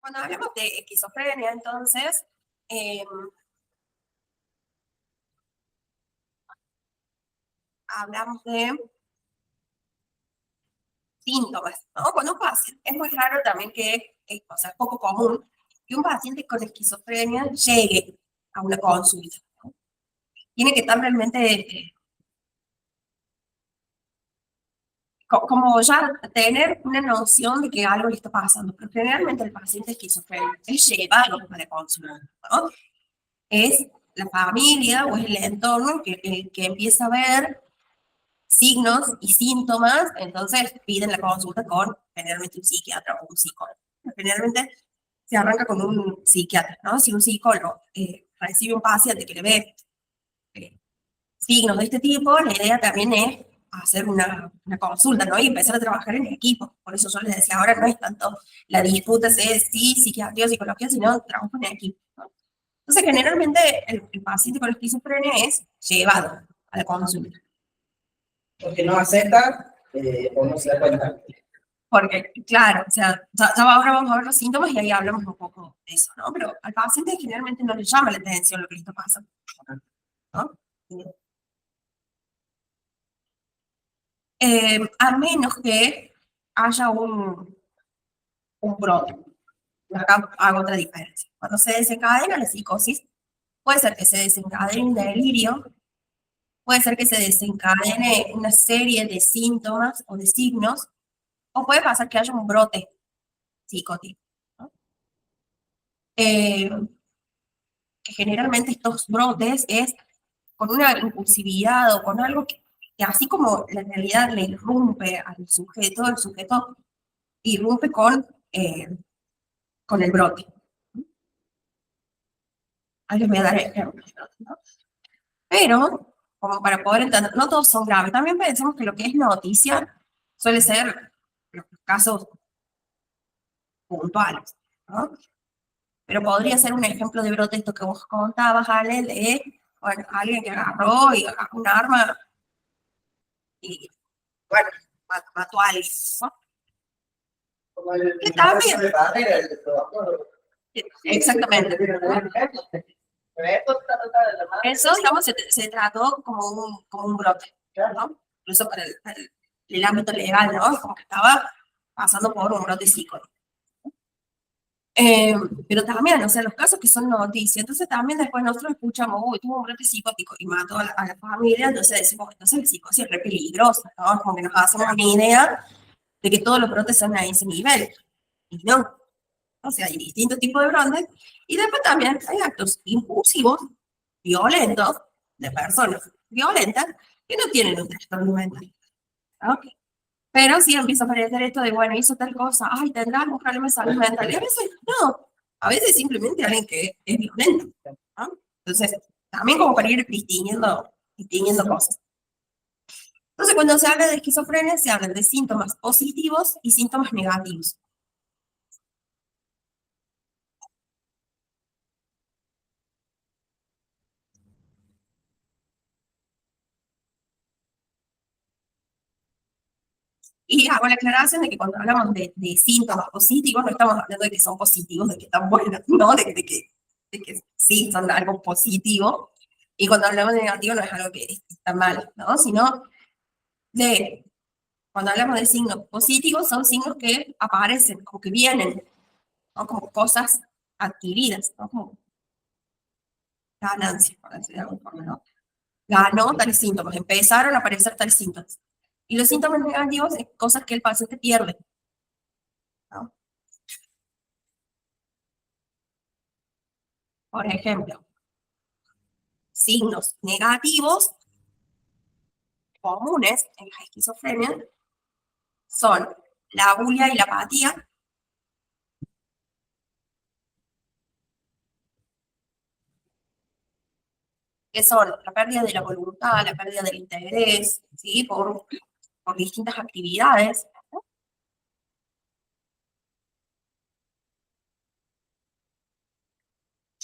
Cuando hablamos de esquizofrenia, entonces, eh, hablamos de síntomas, ¿no? Cuando un paciente, es muy raro también que, o sea, es poco común que un paciente con esquizofrenia llegue a una consulta, ¿no? Tiene que estar realmente, como ya tener una noción de que algo le está pasando, pero generalmente el paciente esquizofrénico es llevado a la consulta, ¿no? Es la familia o es el entorno que empieza a ver signos y síntomas, entonces piden la consulta con generalmente un psiquiatra o un psicólogo. Generalmente se arranca con un psiquiatra, ¿no? Si un psicólogo recibe un paciente que le ve eh, signos de este tipo, la idea también es hacer una consulta, ¿no? Y empezar a trabajar en equipo. Por eso yo les decía, ahora no es tanto la disputa si es sí, psiquiatría o psicología, sino trabajo en equipo, ¿no? Entonces, generalmente el paciente con esquizofrenia es llevado a la consulta. Porque no acepta o no se da cuenta. Porque, claro, o sea, ahora vamos a ver los síntomas y ahí hablamos un poco de eso, ¿no? Pero al paciente generalmente no le llama la atención lo que le está pasando, ¿no? A menos que haya un brote. Acá hago otra diferencia. Cuando se desencadena la psicosis, puede ser que se desencadene un delirio, puede ser que se desencadene una serie de síntomas o de signos, o puede pasar que haya un brote psicótico, ¿no? Eh, que generalmente estos brotes es con una impulsividad o con algo que así como la realidad le irrumpe al sujeto, el sujeto irrumpe con el brote. Ahí les voy a dar ejemplos, ¿no? Pero, como para poder entender, no todos son graves. También pensemos que lo que es noticia suele ser los casos puntuales, ¿no? Pero podría ser un ejemplo de brote esto que vos contabas, Ale, de, bueno, alguien que agarró y agarró un arma y, bueno, mató a alguien, ¿no? Como el Que también, de barrera, el doctor. exactamente. Eso, digamos, se trató como un brote, ¿no? Incluso para el ámbito legal, ¿no? Como que estaba pasando por un brote psíquico. Eh, pero también, o sea, los casos que son noticias, entonces también después nosotros escuchamos, uy, tuvo un brote psicótico y mató a la familia, entonces decimos, entonces la psicosis es re peligrosa, ¿no? Como que nos hacemos una idea de que todos los brotes son a ese nivel. Y no, o sea, hay distintos tipos de brotes. Y después también hay actos impulsivos, violentos, de personas violentas que no tienen un trastorno mental, ¿no? Pero sí empieza a aparecer esto de, bueno, hizo tal cosa, ay, tendrá algún problema de salud mental. Y a veces no, a veces simplemente alguien que es violento, ¿no? Entonces, también como para ir distinguiendo cosas. Entonces, cuando se habla de esquizofrenia, se habla de síntomas positivos y síntomas negativos. Y hago la aclaración de que cuando hablamos de síntomas positivos, no estamos hablando de que son positivos, de que están buenos, ¿no? De que sí son algo positivo. Y cuando hablamos de negativo, no es algo que está mal, ¿no? Sino de, cuando hablamos de signos positivos, son signos que aparecen, como que vienen, ¿no? Como cosas adquiridas, ¿no? Como ganancias, por decirlo de alguna forma, ¿no? Ganó tales síntomas, empezaron a aparecer tales síntomas. Y los síntomas negativos es cosas que el paciente pierde, ¿no? Por ejemplo, signos negativos comunes en la esquizofrenia son la abulia y la apatía, que son la pérdida de la voluntad, la pérdida del interés, ¿sí? Por distintas actividades.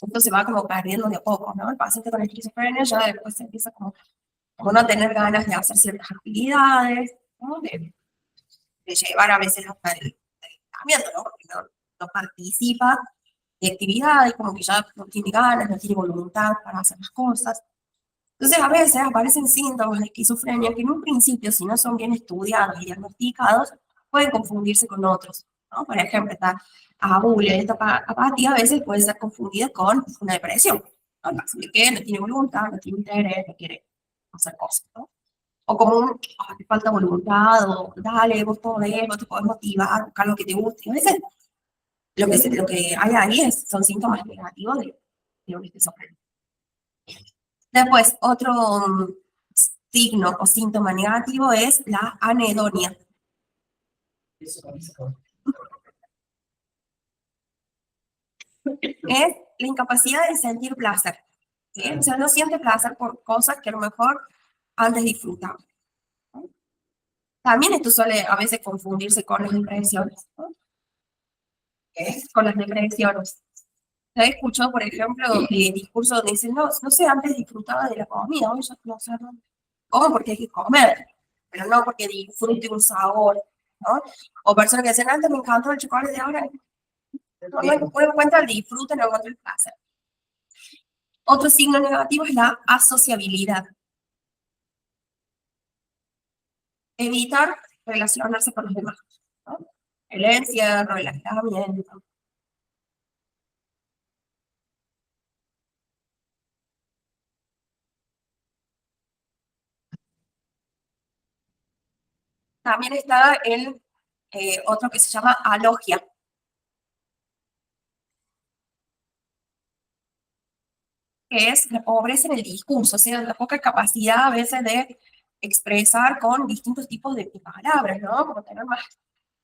Esto se va como perdiendo de a poco, ¿no? El paciente con esquizofrenia ya después se empieza como no a tener ganas de hacer ciertas actividades, ¿no? De llevar a veces hasta el tratamiento, ¿no? Porque no, no participa de actividades, como que ya no tiene ganas, no tiene voluntad para hacer las cosas. Entonces, a veces aparecen síntomas de esquizofrenia que en un principio, si no son bien estudiados y diagnosticados, pueden confundirse con otros, ¿no? Por ejemplo, esta abulia, esta apatía a veces puede ser confundida con una depresión, ¿no? El paciente que no tiene voluntad, no tiene interés, no quiere hacer cosas, ¿no? O como un, te falta voluntad, o dale, vos podés, vos te podés motivar, buscar lo que te guste. A veces lo que hay ahí son síntomas negativos de una esquizofrenia. Después, otro signo o síntoma negativo es la anedonia. Es la incapacidad de sentir placer. ¿Sí? O sea, no siente placer por cosas que a lo mejor antes disfrutaba. También esto suele a veces confundirse con las depresiones, ¿no? Con las depresiones. He escuchado, por ejemplo, discursos donde dicen, no, no sé, antes disfrutaba de la comida, hoy ya no sé, no. Como porque hay que comer, pero no porque disfrute un sabor, ¿no? O personas que dicen, antes me encantó el chocolate, de ahora no encuentra el disfrute, no encuentra el placer. Otro signo negativo es la asociabilidad. Evitar relacionarse con los demás, ¿no? El encierro, el aislamiento. También está el otro que se llama alogia. Que es la pobreza en el discurso, o sea, la poca capacidad a veces de expresar con distintos tipos de palabras, ¿no? Como tener más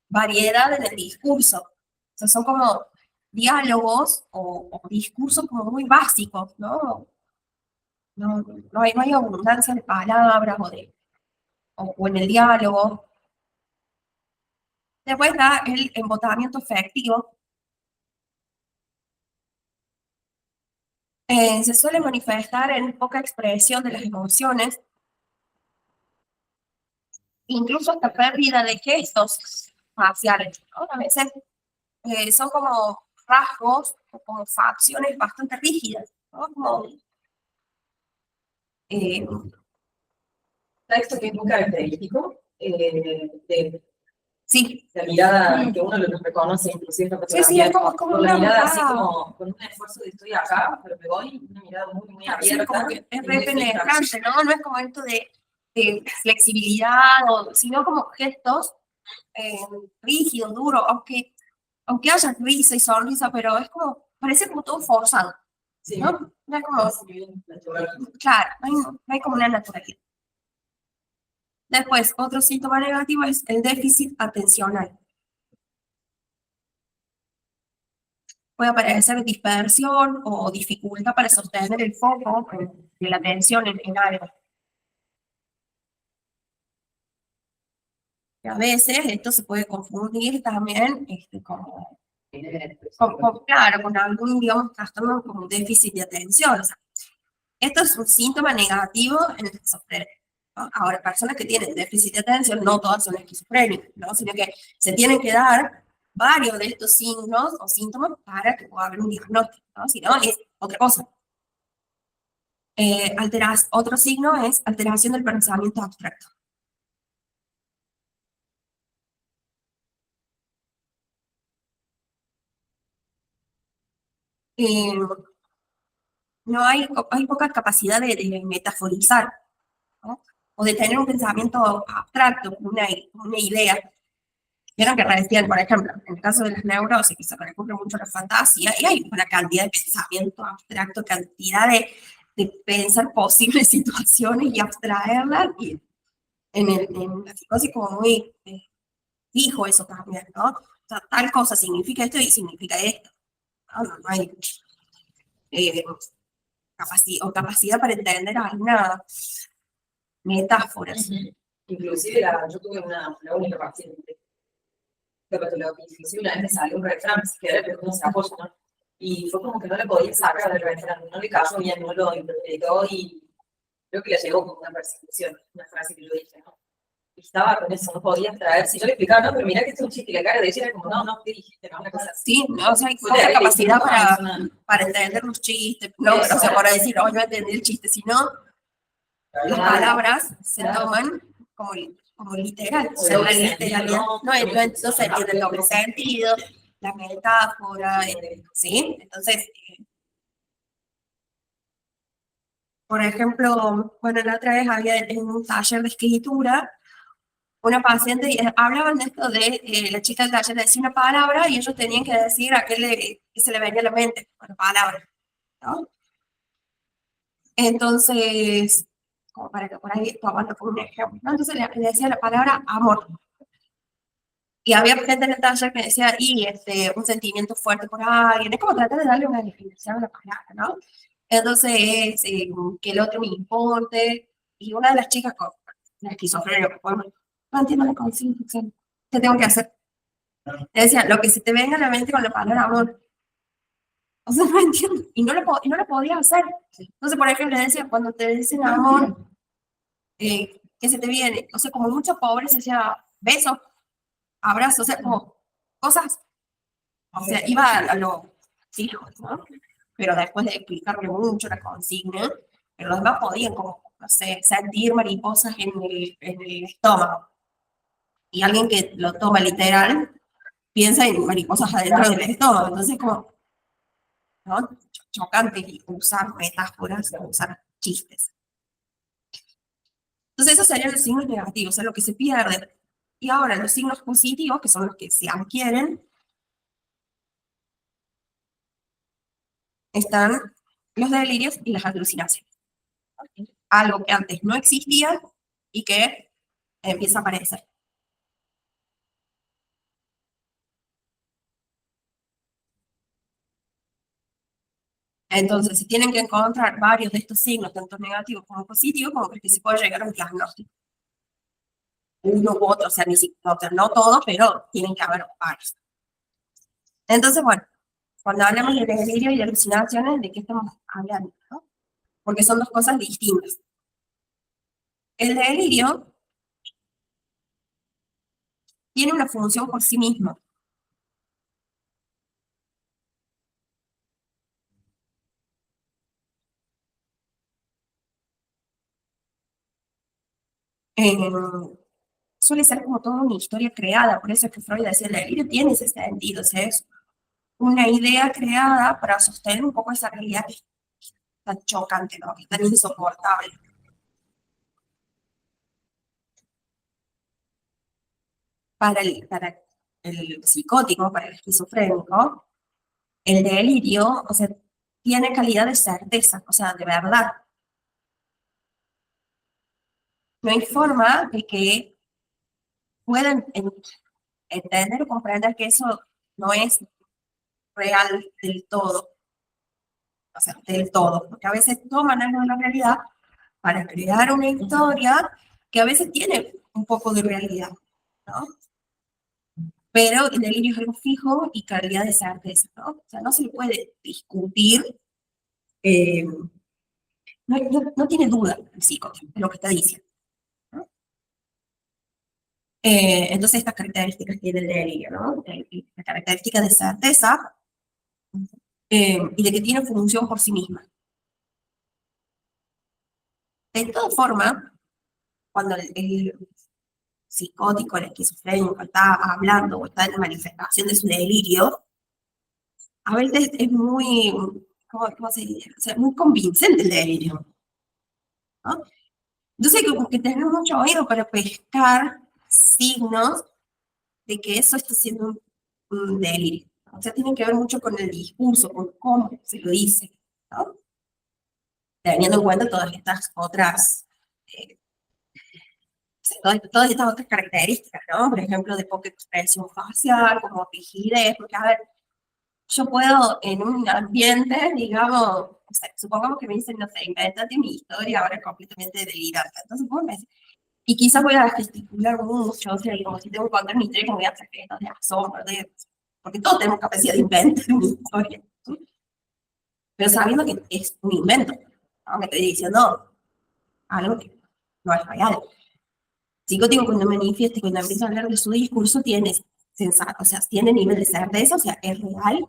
variedad en el discurso. O sea, son como diálogos o discursos como muy básicos, ¿no? No hay abundancia de palabras o en el diálogo. Después está el embotamiento afectivo. Se suele manifestar en poca expresión de las emociones, incluso hasta pérdida de gestos faciales, ¿no? A veces son como rasgos o como facciones bastante rígidas, ¿no? Como, eh, Esto que es muy característico de sí, la mirada que uno lo reconoce, inclusive en la sí, fotografía, es como con la una mirada así mirada, como, con un esfuerzo de estoy acá, pero me voy, una mirada muy, muy sí, abierta. como que es y muy fija. penetrante, ¿no? No es como esto de flexibilidad, sino como gestos eh, rígidos, duros, aunque haya risa y sonrisa, pero es como, parece como todo forzado, Sí, ¿no? No es como, natural. claro, no hay como una naturalidad. Después, otro síntoma negativo es el déficit atencional. Puede aparecer dispersión o dificultad para sostener el foco de la atención en algo. Y a veces esto se puede confundir también claro, con algún, digamos, trastorno como déficit de atención. O sea, esto es un síntoma negativo en el esquizofrénico, ¿no? Ahora, personas que tienen déficit de atención, no todas son esquizofrénicas, ¿no? Sino que se tienen que dar varios de estos signos o síntomas para que pueda haber un diagnóstico, ¿no? Si no, es otra cosa. Otro signo es alteración del pensamiento abstracto. Eh, no hay poca capacidad de metaforizar, ¿no? O de tener un pensamiento abstracto, una idea. Vieron que recién, por ejemplo, en el caso de las neurosis, que se recurre mucho a la fantasía, y hay una cantidad de pensamiento abstracto, cantidad de pensar posibles situaciones y abstraerlas, y en la psicosis como muy fijo eso también, ¿no? O sea, tal cosa significa esto y significa esto, ¿no? No hay eh, capacidad para entender algunas metáforas. Inclusive yo tuve una única paciente de patología, inclusive una vez me salió un refrán, que era que uno se apoya, ¿no? Y fue como que no le podía sacar del refrán, no le cayó bien, no lo interpretó y creo que le llegó como una persecución, una frase que yo dije, ¿no? Y estaba con eso, no podía traer. Si yo le explicaba, no, pero mira que esto es un chiste, y la cara de ella era como, no, no, ¿qué dijiste? No, una cosa así. Sí, ¿no? O sea, hay Fuera la de capacidad ritmo, para, es una- para entender los chistes, no, Eso. o sea, para decir, oh, yo entendí el chiste, sino las palabras se toman como literal, o sea, la literalidad, no se entiende el doble sentido, la metáfora, ¿sí? Entonces, por ejemplo, bueno, la otra vez había en un taller de escritura, una paciente, y hablaban de esto de la chica del taller decía una palabra y ellos tenían que decir a qué se le venía a la mente con la palabra, ¿no? Entonces, como para que por ahí tomando como un ejemplo, ¿no? Entonces le decía la palabra amor. Y había gente en el taller que decía, y un sentimiento fuerte por alguien, es como tratar de darle una definición a la palabra, ¿no? Entonces, que el otro me importe, y una de las chicas con la esquizofrenia, bueno, no entiendo la consigna, ¿qué tengo que hacer? Le decía, lo que se te venga a la mente con la palabra amor. O sea, no entiendo, y no lo podía hacer. Entonces, por ejemplo, le decía, cuando te dicen amor, ¿qué se te viene? O sea, como mucha pobreza, decía, besos, abrazos, o sea, como cosas. O sea, iba a los hijos, ¿no? Pero después de explicarle mucho la consigna, pero los demás podían como, no sé, sentir mariposas en el estómago. Y alguien que lo toma literal piensa en mariposas adentro del estómago. Entonces, como, ¿no? Chocante y usar metáforas, usar chistes. Entonces, esos serían los signos negativos, es lo que se pierde. Y ahora, los signos positivos, que son los que se adquieren, están los delirios y las alucinaciones. Algo que antes no existía y que empieza a aparecer. Entonces, se tienen que encontrar varios de estos signos, tanto negativos como positivos, como para que se pueda llegar a un diagnóstico. Uno u otro, o sea, o sea, no todos, pero tienen que haber varios. Entonces, bueno, cuando hablamos de delirio y de alucinaciones, ¿de qué estamos hablando? ¿No? Porque son dos cosas distintas. El delirio tiene una función por sí mismo. Eh, suele ser como toda una historia creada, por eso es que Freud decía, el delirio tiene ese sentido, o sea, es una idea creada para sostener un poco esa realidad que es tan chocante, ¿no? Que es tan insoportable. Para el psicótico, para el esquizofrénico, el delirio, o sea, tiene calidad de certeza, o sea, de verdad. No hay forma de que puedan entender o comprender que eso no es real del todo, o sea, del todo, porque a veces toman algo de la realidad para crear una historia que a veces tiene un poco de realidad, ¿no? Pero el delirio es algo fijo y calidad de certeza, ¿no? O sea, no se le puede discutir, eh, no tiene duda el psicólogo de lo que está diciendo, ¿no? Entonces, estas características tiene el delirio, ¿no? La característica de certeza y de que tiene función por sí misma. De todas formas, cuando el psicótico, el esquizofrénico está hablando o está en manifestación de su delirio, a veces es muy, ¿cómo se dice? O sea, muy convincente el delirio, ¿no? Entonces, como que tener mucho oído para pescar signos de que eso está siendo un delirio. O sea, tiene que ver mucho con el discurso, con cómo se lo dice, ¿no? Teniendo en cuenta todas estas otras, eh, todas estas otras características, ¿no? Por ejemplo, de poca expresión facial, como rigidez, porque, a ver, yo puedo en un ambiente, digamos, o sea, supongamos que me dicen, no sé, invéntate mi historia ahora completamente delirante. Entonces, ¿cómo me y quizás voy a gesticular mucho, o sea, como si tengo que contar mi historia, como voy a hacer gestos de asombro, porque todos tenemos capacidad de inventar una historia, ¿sí? Pero sabiendo que es un invento, ¿no? Me estoy diciendo algo que no es real. Psicótico cuando manifiesta y cuando empieza a hablar de su discurso tiene sensato, o sea, tiene nivel de certeza, o sea, es real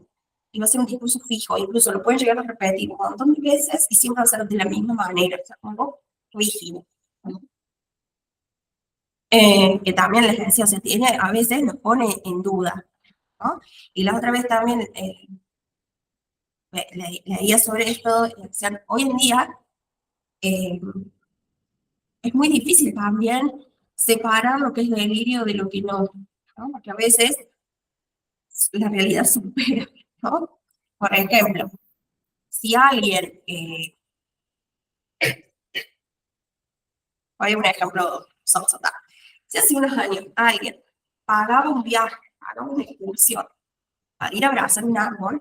y va a ser un discurso fijo, incluso lo pueden llegar a repetir un montón de veces y siempre va a ser de la misma manera, o sea, algo rígido. Que también les decía, o sea, tiene, a veces nos pone en duda, ¿no? Y la otra vez también leía sobre esto, o sea, hoy en día eh, es muy difícil también separar lo que es delirio de lo que no, ¿no? Porque a veces la realidad supera, ¿no? Por ejemplo, si alguien, voy a un ejemplo soso, si hace unos años alguien pagaba un viaje, pagaba una excursión para ir a abrazar un árbol,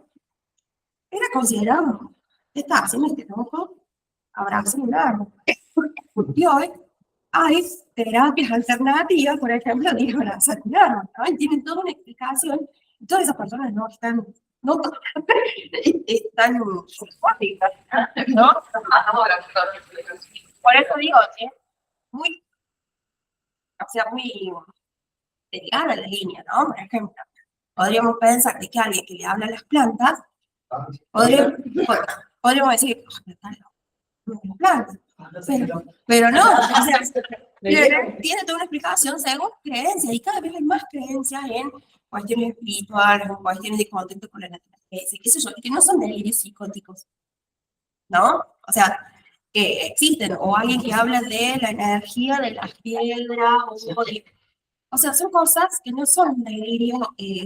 era considerado, ¿qué está haciendo este loco? Abrazar un árbol. Y hoy hay terapias alternativas, por ejemplo, de ir a abrazar un árbol, ¿no? Y tienen toda una explicación, y todas esas personas no están, no están psicóticas, ¿no? Por eso digo, es muy, o sea, muy delgada la línea, ¿no? Por ejemplo, podríamos pensar de que alguien que le habla a las plantas, podríamos decir, "Oh, están locos, las plantas". Pero no, o sea, tiene toda una explicación según creencias, y cada vez hay más creencias en cuestiones espirituales, en cuestiones de contacto con la naturaleza, qué sé yo, que no son delirios psicóticos, ¿no? O sea, que existen, o alguien que habla de la energía de las piedras, o sea, son cosas que no son delirios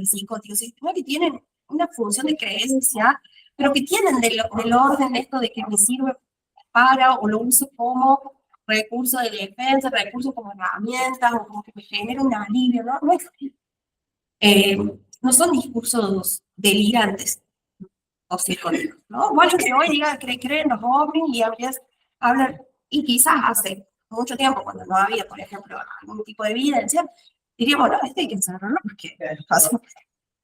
psicóticos, sino que tienen una función de creencia, pero que tienen del orden esto de que me sirve para o lo uso como recurso de defensa, recurso como herramientas o como que me genera un alivio, ¿no? Eh, no son discursos delirantes o psicóticos, ¿no? Bueno, que hoy diga que creen en los ovnis y hablan, y quizás hace mucho tiempo, cuando no había, por ejemplo, algún tipo de evidencia, diríamos, no, este hay que encerrarlo porque pasa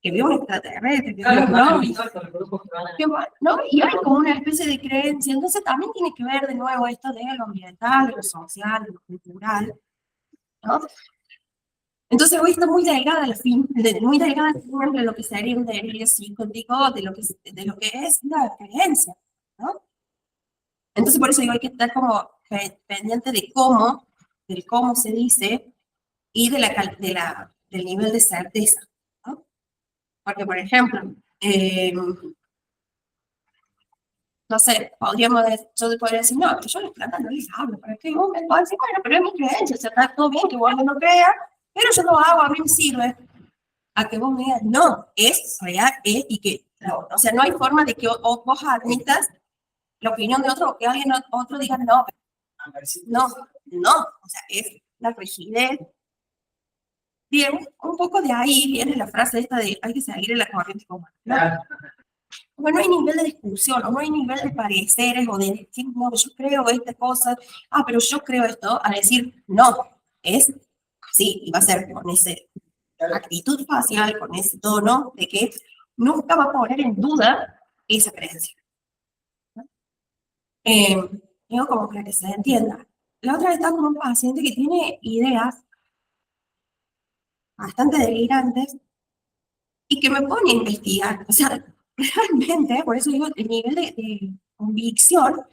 que vio un extraterrestre, que vio, ¿no? ¿No? Y hay como una especie de creencia, entonces también tiene que ver de nuevo esto de lo ambiental, de lo social, de lo cultural, ¿no? Entonces hoy está muy delgada al fin, muy delgada entre lo que sería un delirio psicótico, de lo que es la creencia, ¿no? Entonces por eso digo, hay que estar como pendiente del cómo se dice y del nivel de certeza, ¿no? Porque, por ejemplo, no sé, yo te podría decir, no, pero yo a las plantas no les hablo, ¿para qué? Vos me vas a decir, bueno, pero es mi creencia, o sea, está todo bien que vos no lo creas, pero yo lo hago, a mí me sirve. A que vos me digas, no, es real, es, y que, no, o sea, no hay forma de que vos admitas la opinión de otro, o que alguien otro diga, no, no, no, o sea, es la rigidez. Bien, un poco de ahí viene la frase esta de hay que seguir en la corriente común, ¿no? Bueno, no hay nivel de discusión, o no hay nivel de pareceres, o de decir, no, yo creo esta cosa, pero yo creo esto, a decir, no, es así, y va a ser con esa actitud facial, con ese tono, de que nunca va a poner en duda esa creencia. Eh, Digo, como para que se entienda. La otra vez estaba con un paciente que tiene ideas bastante delirantes y que me pone a investigar. O sea, realmente, por eso digo, el nivel de convicción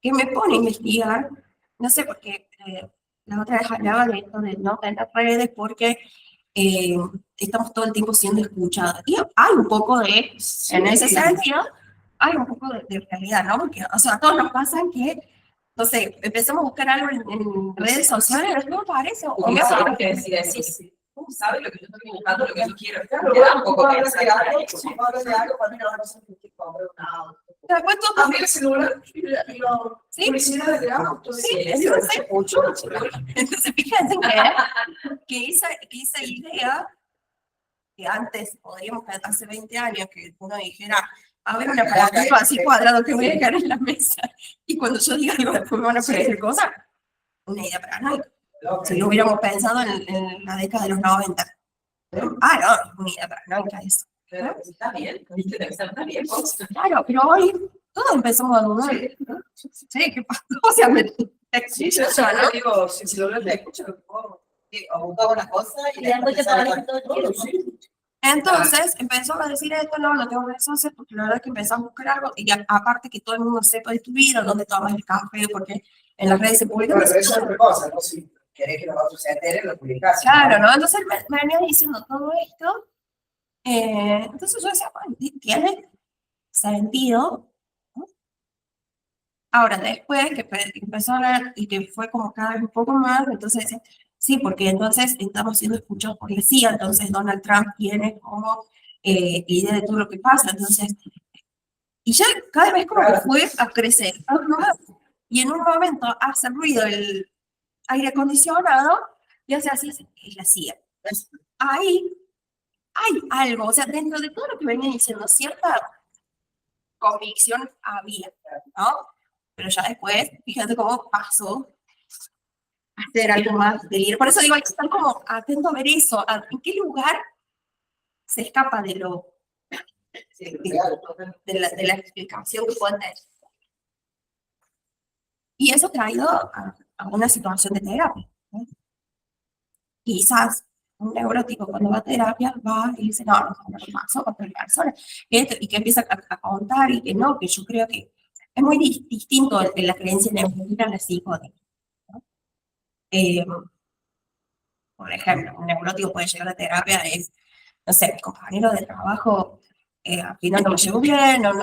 que me pone a investigar, no sé, porque la otra vez hablaba de esto de no tener redes porque eh, estamos todo el tiempo siendo escuchados. Y hay un poco de, en ese sentido, hay un poco de realidad, ¿no? Porque, o sea, a todos nos pasa que, no sé, empezamos a buscar algo en redes sociales, no me parece, o me sabes que decís, ¿cómo sabes lo que yo estoy buscando, lo que yo quiero? Te da un poco de después todo A mí el celular y ¿sí? publicidad de auto. Sí, entonces fíjense que esa idea que antes podríamos, hace 20 años, que uno dijera, a ver, un aparatito así cuadrado que voy a dejar en la mesa, y cuando yo diga algo, después me van a aparecer cosas, una idea paranoica. Si lo hubiéramos pensado en la década de los 90. No, una idea paranoica eso. Está bien, viste, está bien. Claro, pero hoy todos empezamos a dudar. Sí, ¿qué pasó? O sea, Sí, yo ya digo, si lo hablas de escucha, lo puedo. O buscaba una cosa y Y después te sale pones todo el No, tiempo. sí. entonces empezó a decir esto, no, lo tengo que hacer, porque la verdad es que empezó a buscar algo, y aparte que todo el mundo sepa de tu vida, dónde tomas el café, porque en las redes se publica. Bueno, pero eso es otra cosa, ¿no? Si querés que los otros se enteren, lo publicás. Claro, ¿no? Entonces me venía diciendo todo esto, entonces yo decía, bueno, tiene sentido, ¿no? Ahora, después que empezó a hablar y que fue como cada vez un poco más, entonces decía, sí, porque entonces estamos siendo escuchados por la CIA, entonces Donald Trump tiene como idea de todo lo que pasa, entonces, y ya cada vez como que fue a crecer, ¿no? Y en un momento hace ruido el aire acondicionado y hace así, es la CIA. Ahí hay algo, o sea, dentro de todo lo que venía diciendo, cierta convicción había, ¿no? Pero ya después, fíjate cómo pasó a hacer algo más delirio. Por eso digo, hay que estar como atento a ver eso, en qué lugar se escapa de lo de la explicación que pueden tener. Y eso traído a una situación de terapia, ¿no? Quizás un neurótico cuando va a terapia va y dice, no pasó con tal persona, y que empieza a contar y que no, que yo creo que es muy distinto en la creencia neurótica en la psicótica, ¿no? Por ejemplo, un neurótico puede llegar a terapia, es, no sé, mi compañero de trabajo, al final no me llevo bien, no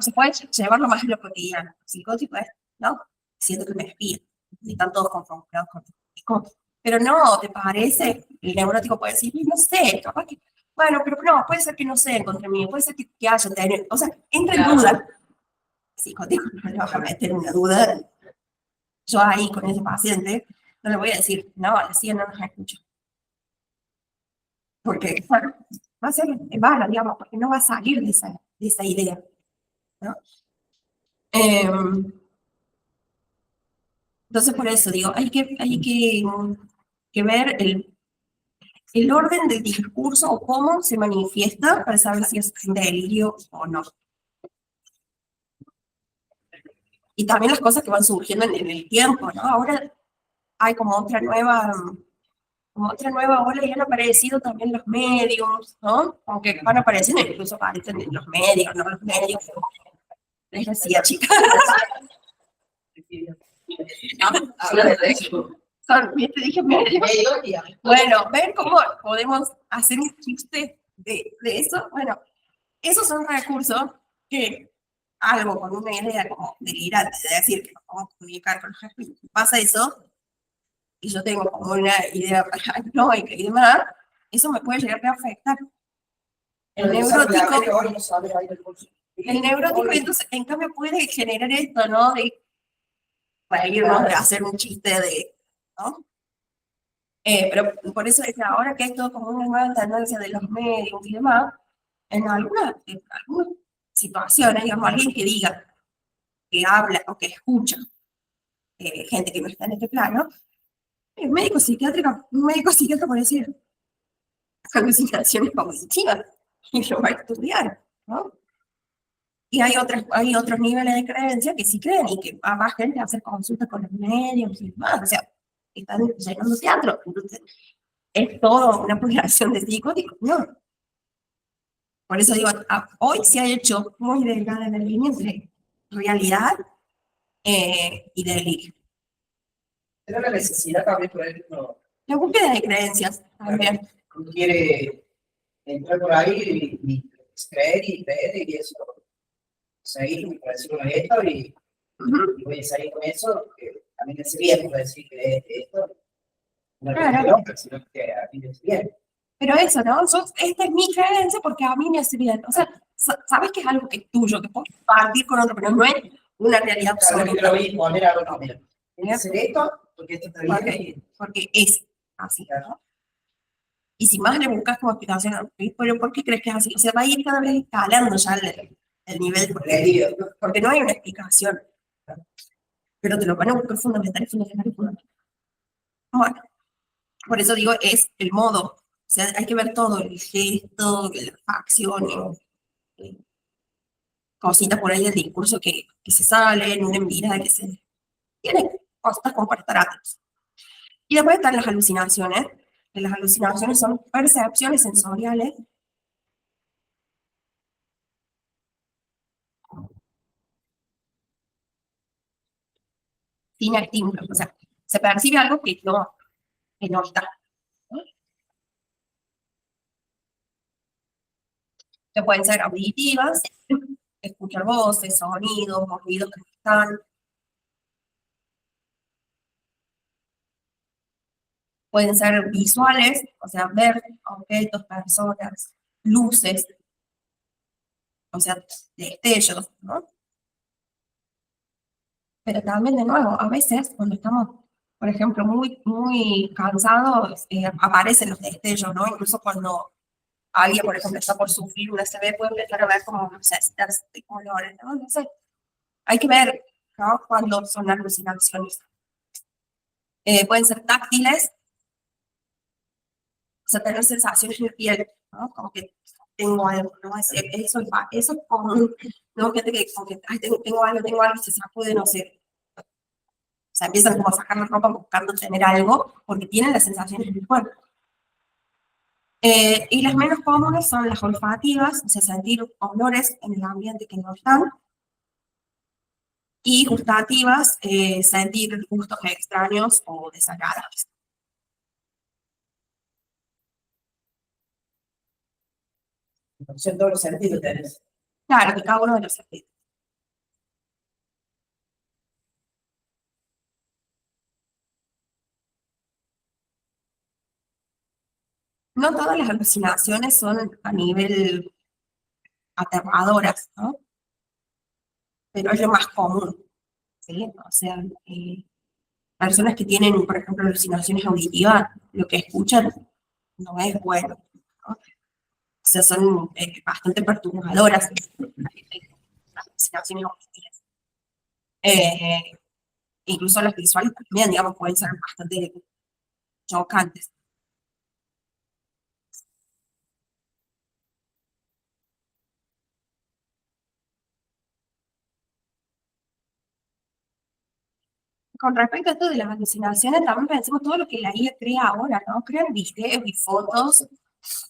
se puede llevarlo más en lo cotidiano. El psicótico es, ¿no? Siento que me espía, y están todos confundidos con. Pero no, ¿te parece? El neurótico puede decir, no sé, capaz que, bueno, pero no, puede ser que no sea contra mí, puede ser que haya tenido, o sea, entra en duda. Psicótico, no le vas a meter una duda. Yo ahí con ese paciente, no le voy a decir, no, la CIA no nos escucha. Porque, bueno, va a ser vana, digamos, porque no va a salir de esa idea, ¿no? Entonces, por eso digo, hay que ver el orden del discurso o cómo se manifiesta para saber si es un delirio o no. Y también las cosas que van surgiendo en el tiempo, ¿no? Ahora hay como otra nueva ola y han aparecido también los medios, ¿no? Aunque van apareciendo, incluso aparecen en los medios, ¿no? Los medios, les decía, chicas. Habla de eso. ¿Viste? Dije medios. Bueno, ¿ven cómo podemos hacer un chiste de eso? Bueno, esos son recursos que algo con una idea como delirante, de decir que nos vamos a comunicar con los jefes, pasa eso, y yo tengo como una idea paranoica y demás, eso me puede llegar a afectar. El neurótico, entonces, en cambio, puede generar esto, ¿no? De reírnos, de hacer un chiste de, ¿no? Pero por eso es que ahora que hay todo como una nueva tendencia de los medios y demás, en algunas situaciones, digamos, alguien que diga, que habla o que escucha gente que no está en este plano, un médico psiquiatra puede decir alucinaciones cognitivas y lo va a estudiar, ¿no? Y hay otros niveles de creencia que sí creen y que va más gente a hacer consultas con los medios y demás, o sea, están llenando teatro, entonces es todo una población de psicóticos, no. Por eso digo, hoy se ha hecho muy delgada la línea entre realidad y delirio. Pero la necesidad también, por ejemplo, La búsqueda de creencias también. uno quiere entrar por ahí y creer y eso. Seguir, me parece con esto y voy a salir con eso, que a mí me hace bien, por decir que esto no es Claro. sino que a mí me hace bien. Pero eso, ¿no? Esta es mi creencia porque a mí me hace bien. O sea, sabes que es algo que es tuyo, que puedes compartir con otro, pero no es una realidad Claro, yo absoluta. lo voy a poner algo, no, mira, voy a hacer esto porque esto está bien. Porque es así, ¿no? Y si más le buscas como explicación, pero ¿por qué crees que es así? O sea, va a ir cada vez escalando ya el nivel, porque no hay una explicación. Pero te lo van a buscar fundamental. Bueno, por eso digo, es el modo. O sea, hay que ver todo, el gesto, las acciones, cositas por ahí del discurso que se salen, una envidia que se tiene cosas como para estar atentos. Y después están las alucinaciones, que las alucinaciones son percepciones sensoriales sin estímulos, o sea, se percibe algo que no está. Que pueden ser auditivas, escuchar voces, sonidos, ruidos que no están. Pueden ser visuales, o sea, ver objetos, personas, luces, o sea, destellos, ¿no? Pero también, de nuevo, a veces cuando estamos, por ejemplo, muy cansados, aparecen los destellos, ¿no? Incluso cuando alguien, por ejemplo, está por sufrir una ACV, puede empezar a ver como, no sé, stars de colores, ¿no? No sé. Hay que ver, ¿no? Cuando son alucinaciones. Pueden ser táctiles, o sea, tener sensaciones en la piel, ¿no? Como que tengo algo, ¿no? Eso es común, ¿no? Gente que, como que, ay, tengo algo, y se sacude, no sé. O sea, empiezan como a sacar la ropa buscando tener algo, porque tienen las sensaciones en el cuerpo. Y las menos comunes son las olfativas, o sea, sentir olores en el ambiente que no están. Y gustativas, sentir gustos extraños o desagradables. Entonces, en todos los sentidos tenés. Claro, que cada uno de los sentidos. No todas las alucinaciones son a nivel aterradoras, ¿no? Pero es lo más común, ¿sí? O sea, personas que tienen, por ejemplo, alucinaciones auditivas, lo que escuchan no es bueno, ¿no? O sea, son bastante perturbadoras las alucinaciones auditivas. Incluso las visuales también, digamos, pueden ser bastante chocantes. Con respecto a esto de las alucinaciones, también pensemos todo lo que la IA crea ahora, ¿no? Crean videos y fotos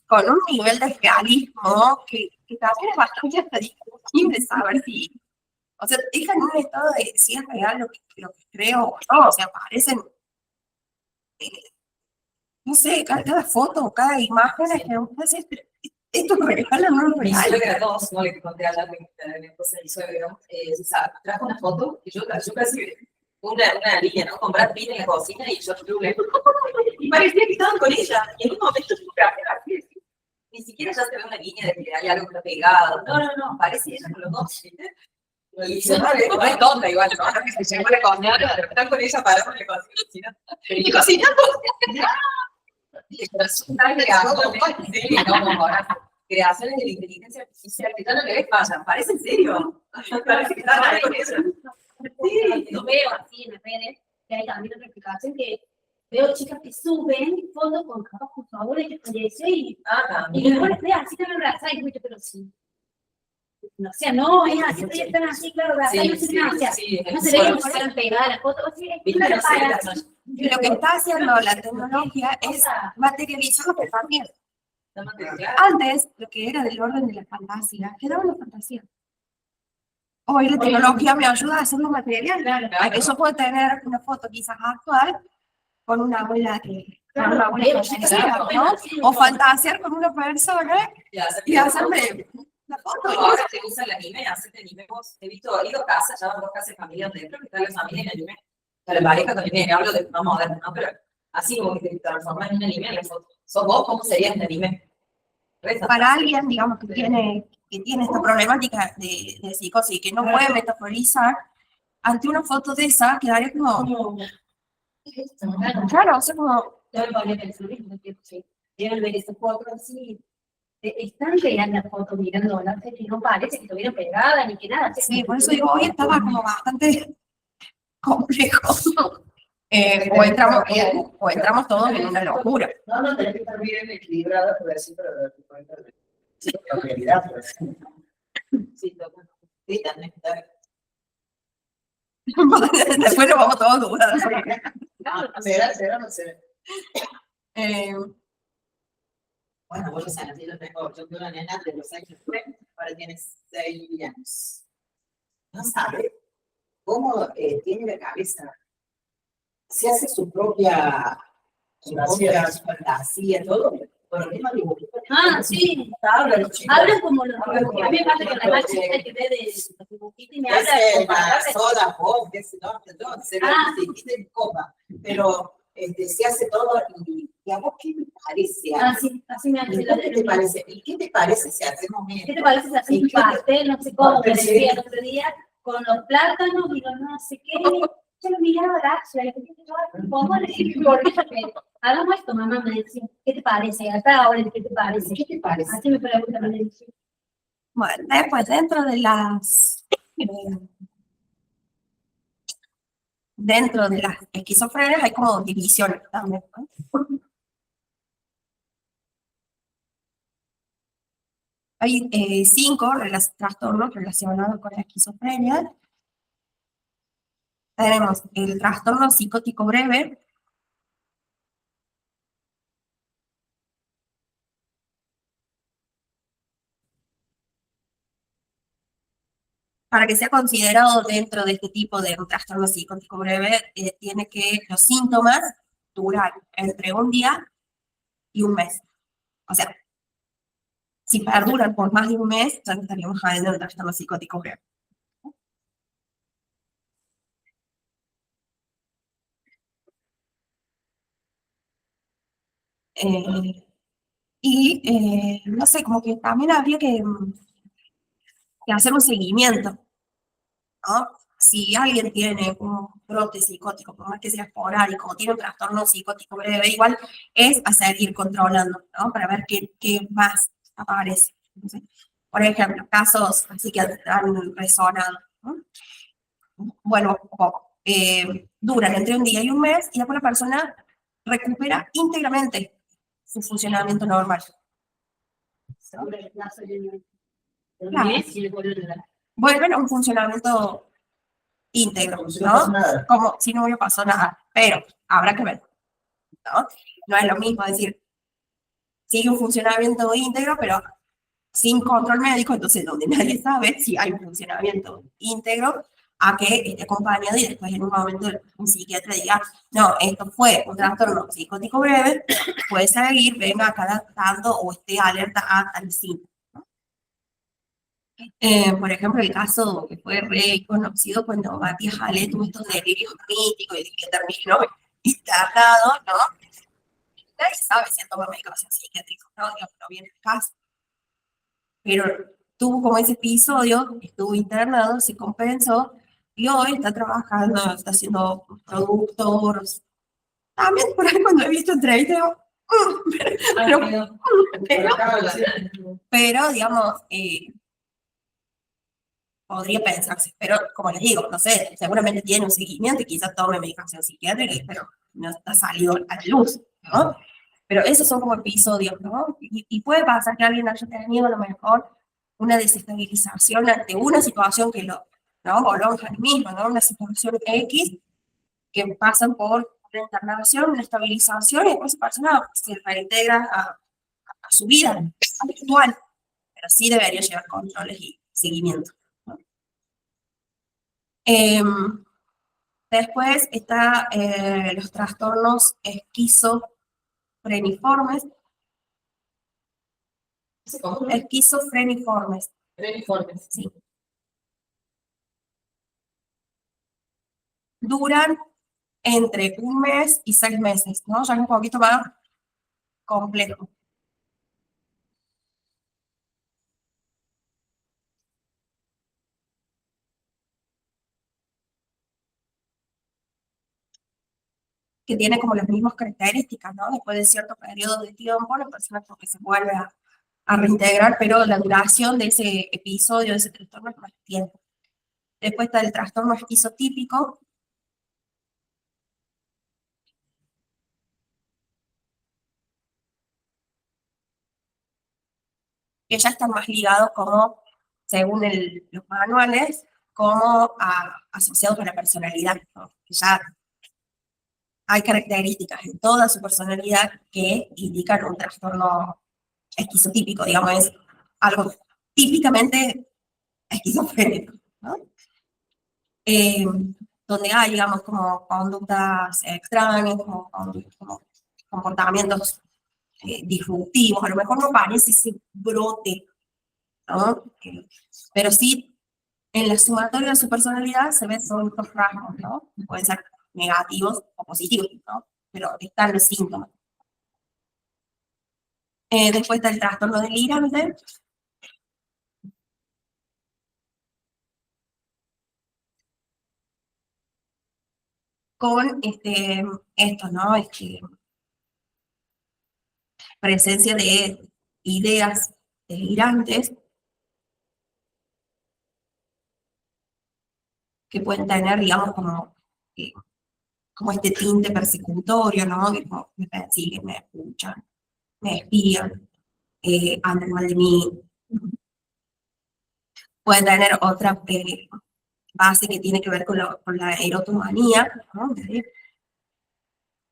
con un nivel de realismo que también es bastante hasta discutible saber si, o sea, dejan un estado de si es real lo que creo o no, o sea, parecen, eh, no sé, cada foto o cada imagen es que uno dice, esto es real o no es Mi real. suegra, todos, no le conté a mi esposa y suegro, trajo una foto y yo casi una línea, ¿no? Con Brad Pitt en la cocina y George Clooney. Y parecía que estaban con ella. Y en un momento yo así, ni siquiera ya se ve una línea de que hay algo que está pegado. No, parece ella con los dos, ¿viste? Y yo no es tonta igual, ¿no? Que se llegó la cocina, están con ella parados en la cocina. Y cocinando. Creaciones de la inteligencia artificial que ya no le ves fallan, parece en serio. Parece que está mal con eso. Sí, yo veo así en las redes que hay también otra explicación que veo chicas que suben fotos con capaz por favor que falleció y luego les veo así tan abrazadas y mucho, pero sí. No, o sea, no, es así, ellas están así, claro, abrazadas, no se nada, o sea, no se ve como si fueran pegadas las fotos, así, Lo que está haciendo la tecnología es materializar lo que también. Antes, lo que era del orden de la fantasía, quedaba en la fantasía. Hoy la tecnología me ayuda a hacerlo material. Eso puede tener una foto quizás actual con una abuela que fallecida, ¿no? O fantasear con una persona y hacerme la foto. Ahora se usa el anime, hacerte anime. He ido a casa, ya van 2 casas de familia donde creo que está la familia en anime. La pareja también, hablo de más moderno, ¿no? Pero así como que te transformas en un anime en la foto. ¿Sos vos? ¿Cómo sería este anime? Para alguien, digamos, que tiene esta problemática de psicosis, que no puede metaforizar, ante una foto de esa, quedaría como... Claro, o sea, como... Yo me ponía a pensar mismo, que deben ver esa foto así, están real las fotos mirando, no sé, que no parece que estuvieran pegadas ni que nada. Sí, por eso digo, hoy estaba como bastante complejo. O entramos todos en una locura. No, tenés que estar bien equilibrada, por decir, para darte cuenta de la realidad. Sí, toca. Sí, también. Después nos vamos todos a dudar. ¿Será o no será? Eh, Bueno, vos lo sabes, yo tengo una nena de los años 90, ahora tiene 6 años. No sabe cómo tiene la cabeza. Se hace su propia fantasía, todo. Por lo mismo dibujito. Ah, sí. Habla los chicos. Hablan como los Hablan como a mí me pasa con la más los chiquita que ve de los dibujitos y me Ya habla sé, como para la darle- soda, pop, qué sé yo, se ve Ah. chiquita en copa, pero se hace todo y a vos qué te parece? Ah, sí, así me hace ¿Y la qué te parece? ¿Y qué te parece si hacemos ¿Qué esto? te parece si haces un pastel, no sé cómo, me decía el otro día, con los plátanos y los no sé qué? Yo lo miraba, Gracia, y dije, ¿cómo le dije? Porque yo que hagamos esto, mamá, me decía, ¿qué te parece? Acá ahora, ¿qué te parece? ¿Qué te parece? Así me pregunta, me decía. bueno, después dentro de las esquizofrenias hay como divisiones también, ¿no? Hay 5 trastornos relacionados con la esquizofrenia. Tenemos el trastorno psicótico breve, para que sea considerado dentro de este tipo de un trastorno psicótico breve, tiene que los síntomas durar entre un día y un mes. O sea, si perduran por más de un mes, ya estaríamos hablando de un trastorno psicótico breve. Eh, no sé, como que también habría que hacer un seguimiento, ¿no? Si alguien tiene un brote psicótico, por más que sea esporádico, o tiene un trastorno psicótico breve, igual es a seguir controlando, ¿no? Para ver qué más aparece. Entonces, por ejemplo, casos así que han resonado, ¿no? Bueno, un poco. Duran entre un día y un mes y después la persona recupera íntegramente su funcionamiento normal. Sobre el plazo de un Claro. mes y le vuelve a dar. Vuelven a un funcionamiento íntegro, Como si no pasó ¿no? nada. Como si no hubiera pasado nada, pero habrá que ver, ¿no? No es lo mismo decir, sigue un funcionamiento íntegro, pero sin control médico, entonces donde nadie sabe si hay un funcionamiento íntegro, a que esté acompañado y después en un momento un psiquiatra diga, no, esto fue un trastorno psicótico breve, puede seguir, venga cada tanto o esté alerta a tal síntoma. Por ejemplo, el caso que fue re conocido cuando Matías Ale tuvo estos delirios míticos y que terminó internado, ¿no? Nadie sabe si toma medicación psiquiátrica, ¿no? Digamos, no viene el caso. Pero tuvo como ese episodio, estuvo internado, se compensó y hoy está trabajando, está haciendo productor. También por ahí cuando he visto entrevistas, digo, pero, digamos, podría pensarse, pero como les digo, no sé, seguramente tiene un seguimiento y quizás tome medicación psiquiátrica, pero no está salido a la luz, ¿no? Pero esos son como episodios, ¿no? Y puede pasar que alguien haya tenido a lo mejor una desestabilización ante una situación que ¿no? Volvamos al mismo, ¿no? Una situación X que pasan por una internación, una estabilización y después esa persona se reintegra a su vida habitual, pero sí debería llevar controles y seguimiento, ¿no? Después está los trastornos esquizofreniformes. Esquizofreniformes, sí. Duran entre un mes y 6 meses, ¿no? Ya es un poquito más complejo. Que tiene como las mismas características, ¿no? Después de cierto periodo de tiempo, la persona como que se vuelve a reintegrar, pero la duración de ese episodio, de ese trastorno es más tiempo. Después está el trastorno esquizotípico, que ya están más ligados como según los manuales, como asociados a la personalidad, ¿no? Ya hay características en toda su personalidad que indican un trastorno esquizotípico, digamos, es algo típicamente esquizofrénico, ¿no? Eh, donde hay, digamos, como conductas extrañas, como comportamientos disruptivos, a lo mejor no parece ese brote, ¿no? Pero sí, en la sumatoria de su personalidad se ven todos estos rasgos, ¿no? Pueden ser negativos o positivos, ¿no? Pero están los síntomas. Después está el trastorno delirante, con esto, ¿no? Presencia de ideas delirantes que pueden tener, digamos, como este tinte persecutorio, ¿no? Que como me persiguen, me escuchan, me espían, hablan mal de mí. Pueden tener otra base que tiene que ver con la erotomanía, ¿no?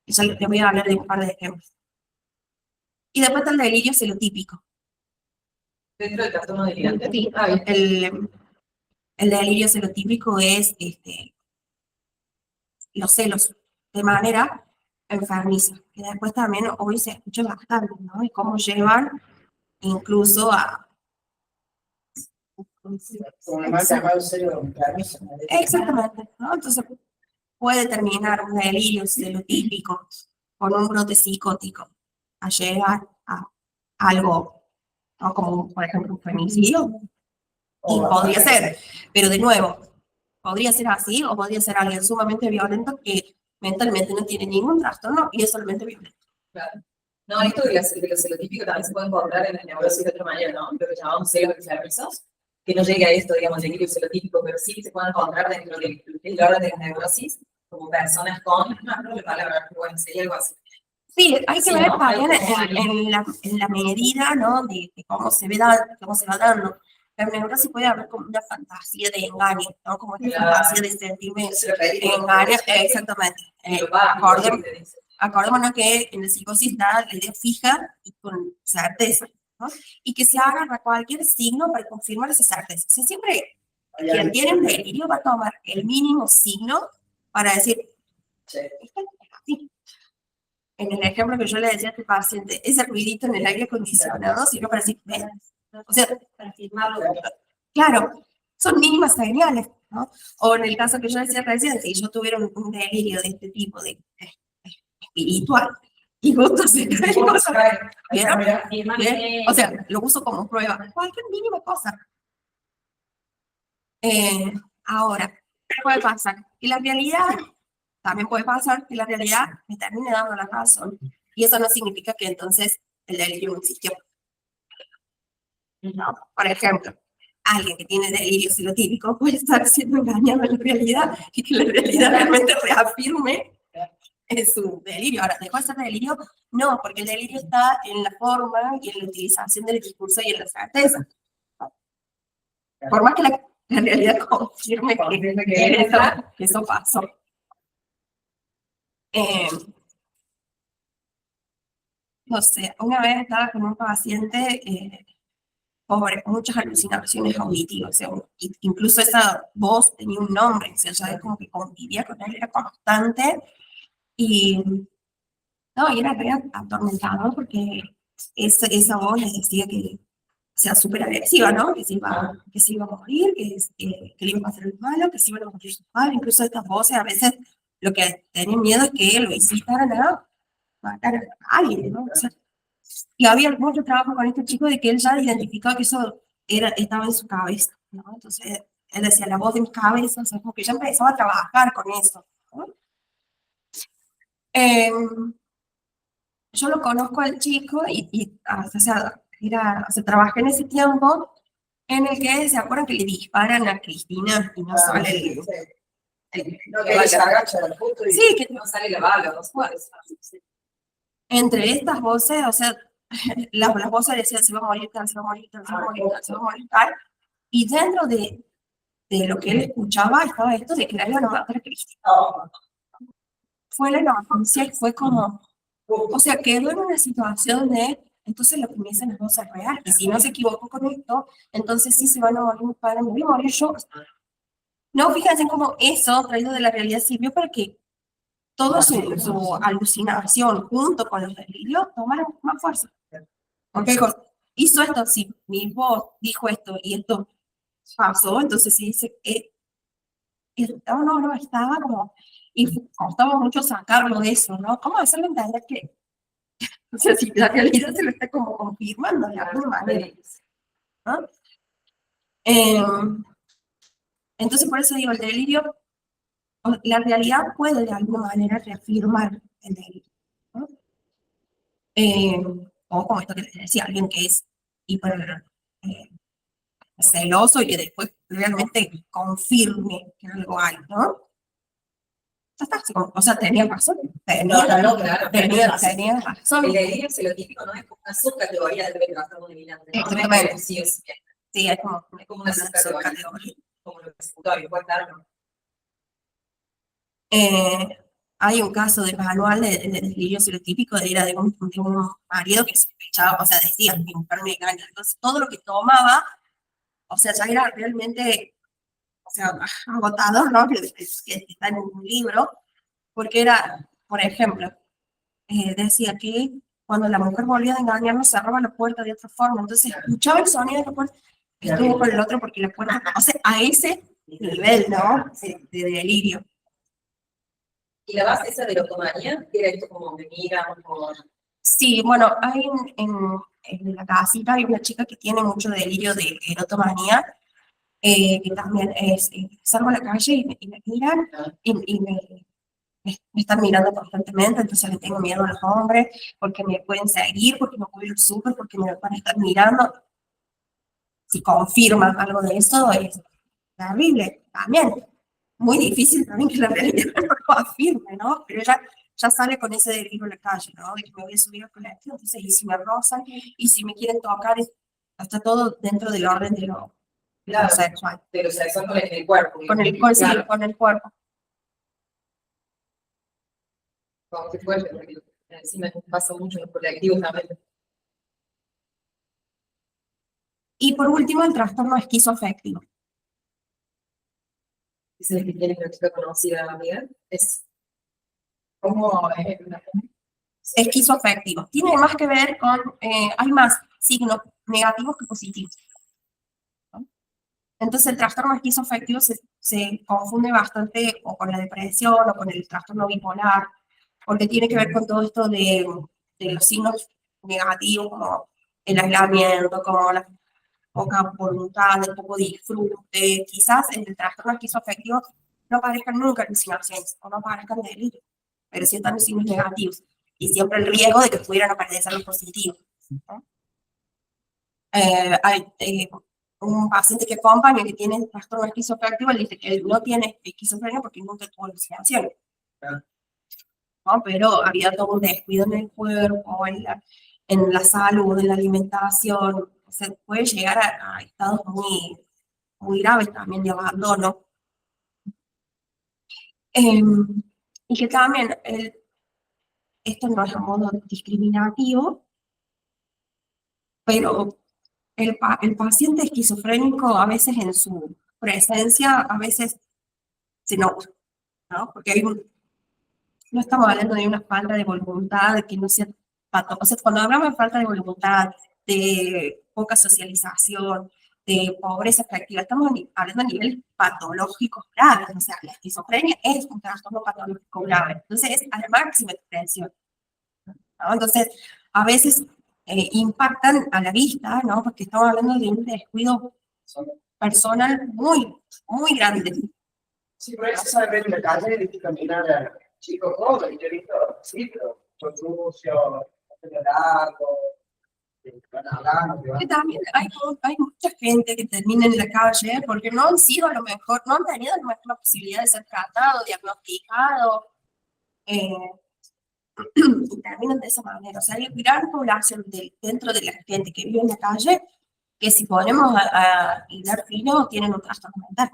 Ya les voy a hablar de un par de ejemplos. Y después está el delirio celotípico. Dentro del trastorno delirante. Sí, el delirio celotípico es los celos de manera enfermiza, que después también hoy se escucha bastante, ¿no? Y cómo llevan incluso a... Como el mal llamado celo enfermizo, ¿no? Exactamente, ¿no? Entonces puede terminar un delirio celotípico con un brote psicótico a llegar a algo, ¿no? Como por ejemplo un femicidio, y podría ser, pero de nuevo, podría ser así o podría ser alguien sumamente violento que mentalmente no tiene ningún trastorno y es solamente violento. Claro. No, esto de lo celotípico también se puede encontrar en las neurosis de otra manera, ¿no? Lo que llamamos celos enfermizos, que no llega a esto, digamos, delirio celotípico, pero sí se puede encontrar dentro del orden de las neurosis, como personas con, no creo la palabra, pero bueno, sería algo así. Sí, hay que Sí, ver ¿no? también Hay en la medida, ¿no? De cómo se cómo se va dando. La neurosis puede haber como una fantasía de engaño, ¿no? Como una Claro. fantasía de sentirme Se refiere engaño, exactamente. Acordémonos que en la psicosis está la idea fija y con certeza, ¿no? Y que se agarra cualquier signo para confirmar esa certeza. O sea, siempre quien tiene un delirio va a tomar el mínimo signo para decir, Sí. esto es así. En el ejemplo que yo le decía a este paciente, ese ruidito en el aire acondicionado sirve para decir, ven. O sea, para firmarlo. claro, son mínimas señales, ¿no? O en el caso que yo decía recién, si yo tuviera un delirio de este tipo de espiritual, y justo se cae cosas, ¿vieron? Firmar Bien, que- o sea, lo uso como prueba, cualquier mínima cosa. Ahora, ¿qué puede pasar? Y la realidad, también puede pasar que la realidad me termine dando la razón. Y eso no significa que entonces el delirio no existió. ¿No? Por ejemplo, alguien que tiene delirio celotípico puede estar siendo engañado en la realidad y que la realidad realmente reafirme en su delirio. Ahora, ¿dejó de ser delirio? No, porque el delirio está en la forma y en la utilización del discurso y en la certeza. Por más que la realidad confirme que eso pasó. No sé, una vez estaba con un paciente pobre, muchas alucinaciones auditivas, o sea, incluso esa voz tenía un nombre, o sea, ya como que convivía con él, era constante, y no, y era re atormentador porque esa voz le decía que sea súper agresiva, ¿no? Que se iba a morir, que le iba a pasar el malo, que se iban a morir sus padres, incluso estas voces a veces lo que tenían miedo es que lo incitaran a matar a alguien, ¿no? O sea, y había mucho trabajo con este chico de que él ya identificaba que eso estaba en su cabeza, ¿no? Entonces, él decía, la voz de mi cabeza, o sea, como que ya empezaba a trabajar con eso, ¿no? Yo lo conozco al chico o sea, o sea, trabajé en ese tiempo en el que se acuerdan que le disparan a Cristina y no sale No, que se agacha al punto y sí, que no sale la bala, no se puede. entre estas voces, o sea, las voces decían se va a morir tal, se va a morir tal, se va a morir tal, se va a morir tal, Y dentro de lo que él escuchaba estaba esto de que la iban a matar a Cristina. Fue la noticia y fue como, o sea, quedó en una situación de, entonces lo que me dicen las cosas real, y si no se equivocó con esto, entonces sí se van a morir mis padres, me voy a morir yo. No, fíjense cómo eso, traído de la realidad, sirvió para que toda su alucinación junto con los delirios tomaran más fuerza. Ok, hizo esto, sí, mi voz dijo esto y esto pasó, entonces sí dice, no, estaba como, y costaba mucho sacarlo de eso, ¿no? ¿Cómo hacerlo entender que, o sea, si la realidad se lo está como confirmando de alguna manera, ¿no? Entonces, por eso digo, el delirio, la realidad puede de alguna manera reafirmar el delirio, ¿no? O como esto que les decía, alguien que es hiper celoso y que después realmente confirme que algo hay, ¿no? Ya está, o sea, tenía razón. Tenía razón. El delirio es lo típico, ¿no? Es como una subcategoría del trastorno delirante. Exactamente. Sí, sí, es como una subcategoría. Como lo persecutorio, puede estar, ¿no? Hay un caso de manual de delirio serotípico, era de un marido que sospechaba, o sea, decía, mi mujer me engaña. Entonces, todo lo que tomaba, o sea, ya era realmente, o sea, agotador, ¿no? Que está en un libro, porque era, por ejemplo, decía que cuando la mujer volvía a engañarnos, cerraba la puerta de otra forma. Entonces, escuchaba el sonido de la puerta, estuvo con el otro porque la puerta, o sea, a ese nivel, ¿no? De delirio. Y la base esa de la otomanía, que era esto como me miran, como... Sí, bueno, hay en la casita hay una chica que tiene mucho delirio de erotomanía, que también es, salgo a la calle y me miran y me están mirando constantemente, entonces le tengo miedo a los hombres, porque me pueden seguir, porque no puedo ir súper, porque me van a estar mirando. Si confirman algo de eso, es terrible también. Muy difícil también que la realidad no lo confirme, ¿no? Pero ya sale con ese delirio en la calle, ¿no? De que me voy a subir al colectivo, entonces, y si me rozan, y si me quieren tocar, está todo dentro del orden de lo sexual. De lo sexual con el cuerpo. Sí, con el cuerpo. Como que fuerte, porque encima pasa mucho en los colectivos también. Y por último, el trastorno esquizoafectivo. Dice el que tiene una chica conocida, amiga, es... ¿Cómo es? Esquizoafectivo. Tiene más que ver con, hay más signos negativos que positivos, ¿no? Entonces el trastorno esquizoafectivo se confunde bastante o con la depresión o con el trastorno bipolar, porque tiene que ver con todo esto de los signos negativos, como el aislamiento, como la poca voluntad, el poco disfrute. Quizás en el trastorno esquizoafectivo no aparezcan nunca alucinaciones o no aparezcan delirios, pero sí están los signos negativos y siempre el riesgo de que pudieran aparecer los positivos, ¿no? Hay un paciente que acompaña que tiene trastorno esquizoafectivo, le dice que él no tiene esquizofrenia porque nunca tuvo alucinaciones, ¿no? Pero había todo un descuido en el cuerpo, en la salud, en la alimentación. O sea, puede llegar a estados muy graves también de abandono. Y que también esto no es a modo discriminativo, pero el paciente esquizofrénico a veces en su presencia, a veces se nota, ¿no? Porque no estamos hablando de una falta de voluntad, de que no sea o sea, cuando hablamos de falta de voluntad, de poca socialización, de pobreza afectiva, estamos hablando a niveles patológicos graves. O sea, la esquizofrenia es un trastorno patológico grave. Entonces, es a la máxima expresión, ¿no? Entonces, a veces impactan a la vista, ¿no? Porque estamos hablando de un descuido personal muy grande. Sí, por eso se ve en la calle, viste caminar a chicos jóvenes, yo he visto, sí, pero son sucios, largo, van hablando, Que también hay mucha gente que termina en la calle porque no han sido a lo mejor, no han tenido la posibilidad de ser tratado, diagnosticado, y terminan de esa manera. O sea, hay gran población dentro de la gente que vive en la calle que si ponemos a hilar fino, tienen un trastorno mental.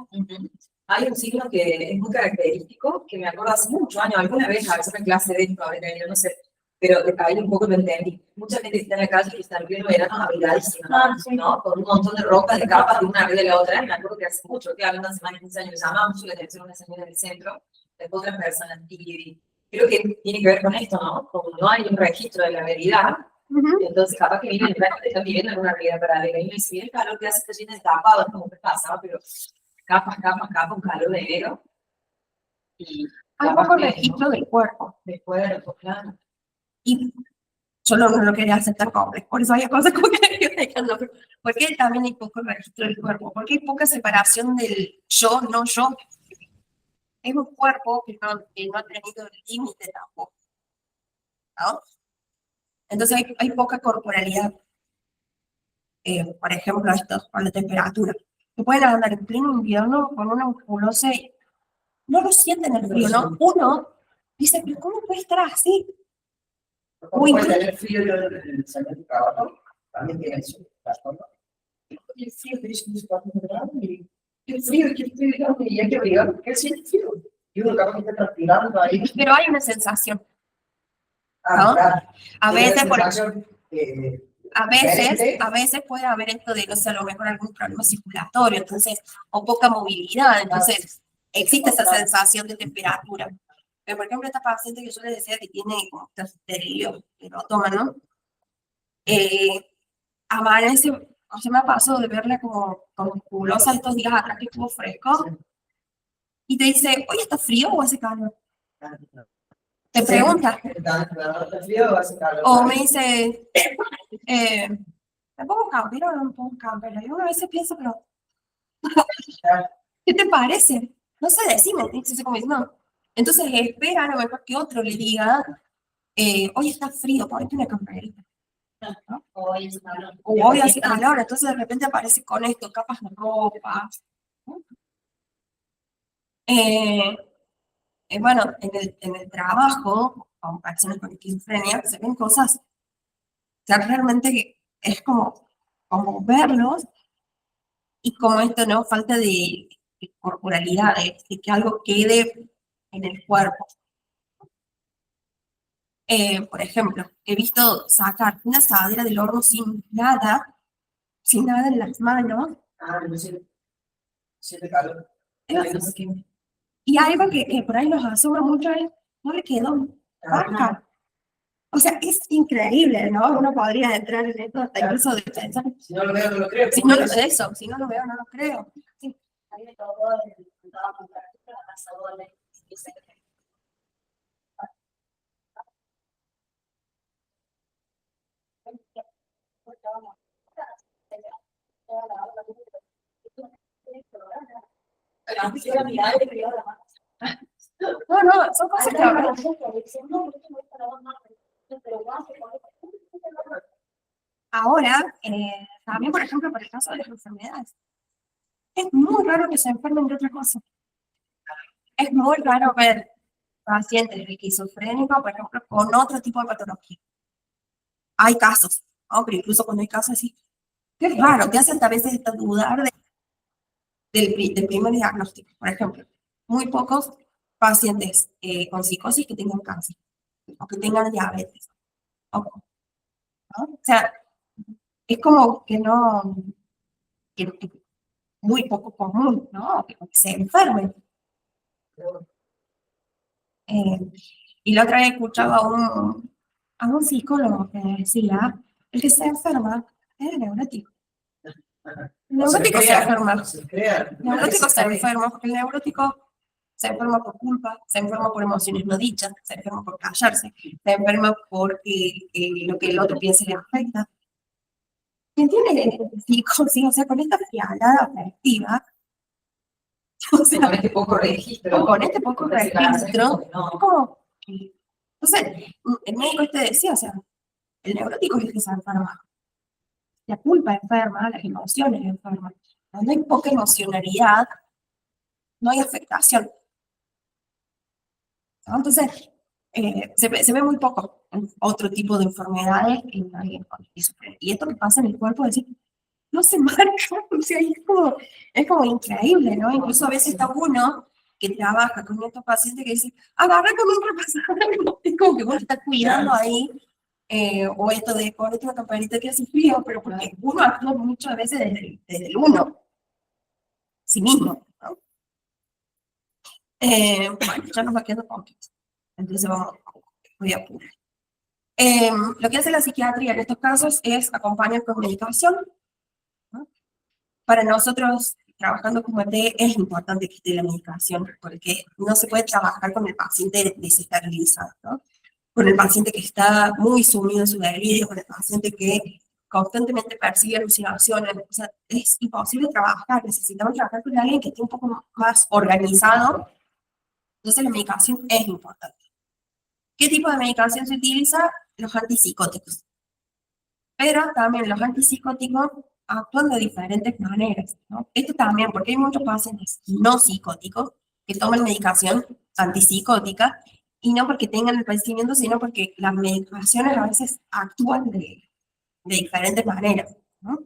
Hay un signo que es muy característico, que me acuerdo hace muchos años, alguna vez a veces en clase de esto, no sé, pero ahí un poco lo entendí. Mucha gente que está en la calle y está en pleno verano abrigadísima, ¿no? Con un montón de ropa, de capas de una arriba de la otra. Me acuerdo que hace mucho, que hablando hace más de 15 años, me llamaba mucho la atención una señora del centro, de otras personas. Y creo que tiene que ver con esto, ¿no? Como no hay un registro de la realidad, entonces capaz que viven, están viviendo en una realidad paralela. Y me dice, el calor que hace esta llena de tapado, es como que pasaba, pero capas, un calor de enero. Y Hay poco registro del cuerpo. del cuerpo, claro. Y yo no lo quería hacer tan complejo, por eso hay cosas como que yo dejando, porque también hay poco registro del cuerpo, porque hay poca separación del yo, no yo. Es un cuerpo que no ha tenido límite tampoco, ¿no? Entonces hay poca corporalidad. Por ejemplo, esto, con la temperatura. Que pueden andar en pleno invierno con una musculosa y no lo sienten el frío, ¿no? Uno dice, pero ¿cómo puede estar así? ¿Cómo puede tener frío en el salón de trabajo? También tiene su trastorno. Y el frío te dice que es muy grande. Y el frío, y hay que obligar, que siente frío. Y uno capaz que está transpirando ahí. Pero hay una sensación. Ah, ¿no? claro. A veces, por Sensación, a veces puede haber esto de, no sé, a lo mejor algún problema circulatorio, entonces, o poca movilidad, entonces existe esa sensación de temperatura. Pero, por ejemplo, esta paciente que yo les decía que tiene como estos delirios que lo toman, ¿no? Amanece, o sea, me ha pasado de verla como musculosa estos días atrás que estuvo fresco, y te dice, oye, ¿está frío o hace calor? Te pregunta. O me dice, ¿me pongo campero o no me pongo campero? Y uno a veces piensa, pero, ¿qué te parece? No sé, decime, dice como dice, no. Entonces espera a lo mejor que otro le diga, hoy está frío, ponete una camperita. ¿No? O hoy hace calor. O hoy hace calor, entonces de repente aparece con esto, capas de ropa. ¿No? Bueno, en el trabajo, con personas con esquizofrenia, se ven cosas, o sea, realmente es como verlos y como esto, ¿no? Falta de corporalidad, de que algo quede en el cuerpo. Por ejemplo, he visto sacar una asadera del horno sin nada en las manos. Ah, no sé. Siente calor. Y algo que por ahí los asombra mucho es, no le quedó vaca. O sea, es increíble, ¿no? Uno podría entrar en esto hasta incluso de pensar. Si no lo veo, no lo creo. Si no lo eso, si no lo veo, no lo creo. Sí. A mí me tocó en toda la asadores, No, son cosas que ahora. Ahora, también, por ejemplo, por el caso de las enfermedades, es muy raro que se enfermen de otra cosa. Es muy raro ver pacientes esquizofrénicos, por ejemplo, con otro tipo de patología. Hay casos, ¿no? Pero incluso cuando hay casos así, qué raro, te hace hasta a veces dudar del primer diagnóstico. Por ejemplo, muy pocos pacientes con psicosis que tengan cáncer o que tengan diabetes. ¿No? O sea, es como que no, que muy poco común, ¿no? Que se enfermen. Y la otra vez escuchaba a un psicólogo que decía, el que se enferma es el neurótico. El neurótico se enferma. El neurótico se enferma porque el neurótico se enferma por culpa, se enferma por emociones no dichas, se enferma por callarse, se enferma porque lo que el otro piensa le afecta. ¿Entiendes? Sí, o sea, con esta frialdad afectiva, o sea, Con este poco registro. con este poco registro, es como, entonces, el médico decía, o sea, el neurótico es el que se enferma. La culpa enferma, las emociones enferman. Cuando hay poca emocionalidad, no hay afectación. ¿No? Entonces, se ve muy poco en otro tipo de enfermedades en alguien con esquizofrenia. Y esto que pasa en el cuerpo es decir, no se marcan, o sea, es como increíble, ¿no? Incluso a veces está uno que trabaja con estos pacientes que dice, agarra con un repasador, es como que uno está cuidando ahí, o esto de ponerte una campanita que hace frío, pero porque uno actúa muchas veces desde el uno, sí mismo, ¿no? Bueno, ya nos va quedando poquito, entonces voy a apurar. Lo que hace la psiquiatría en estos casos es acompañar con medicación, ¿no? Para nosotros, trabajando como ET, es importante que esté la medicación, porque no se puede trabajar con el paciente desestabilizado, ¿no? Con el paciente que está muy sumido en su delirio, con el paciente que constantemente persigue alucinaciones, o sea, es imposible trabajar, necesitamos trabajar con alguien que esté un poco más organizado, entonces la medicación es importante. ¿Qué tipo de medicación se utiliza? Los antipsicóticos. Pero también los antipsicóticos actúan de diferentes maneras, ¿no? Esto también, porque hay muchos pacientes no psicóticos que toman medicación antipsicótica y no porque tengan el padecimiento, sino porque las medicaciones a veces actúan de diferentes maneras, ¿no?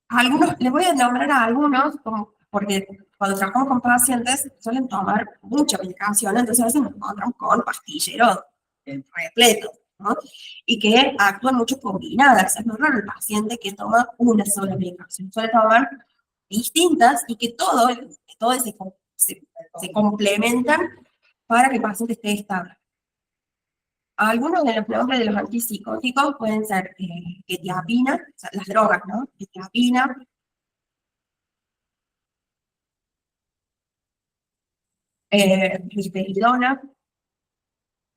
Algunos, les voy a nombrar a algunos, como, porque cuando trabajamos con pacientes suelen tomar mucha medicación, entonces a veces nos encontramos con pastilleros repletos, ¿no? Y que actúan mucho combinadas. Es muy raro el paciente que toma una sola medicación, suele tomar distintas y que todo se complementan para que el paciente esté estable. Algunos de los nombres de los antipsicóticos pueden ser quetiapina, o sea, las drogas, ¿no? Quetiapina, risperidona,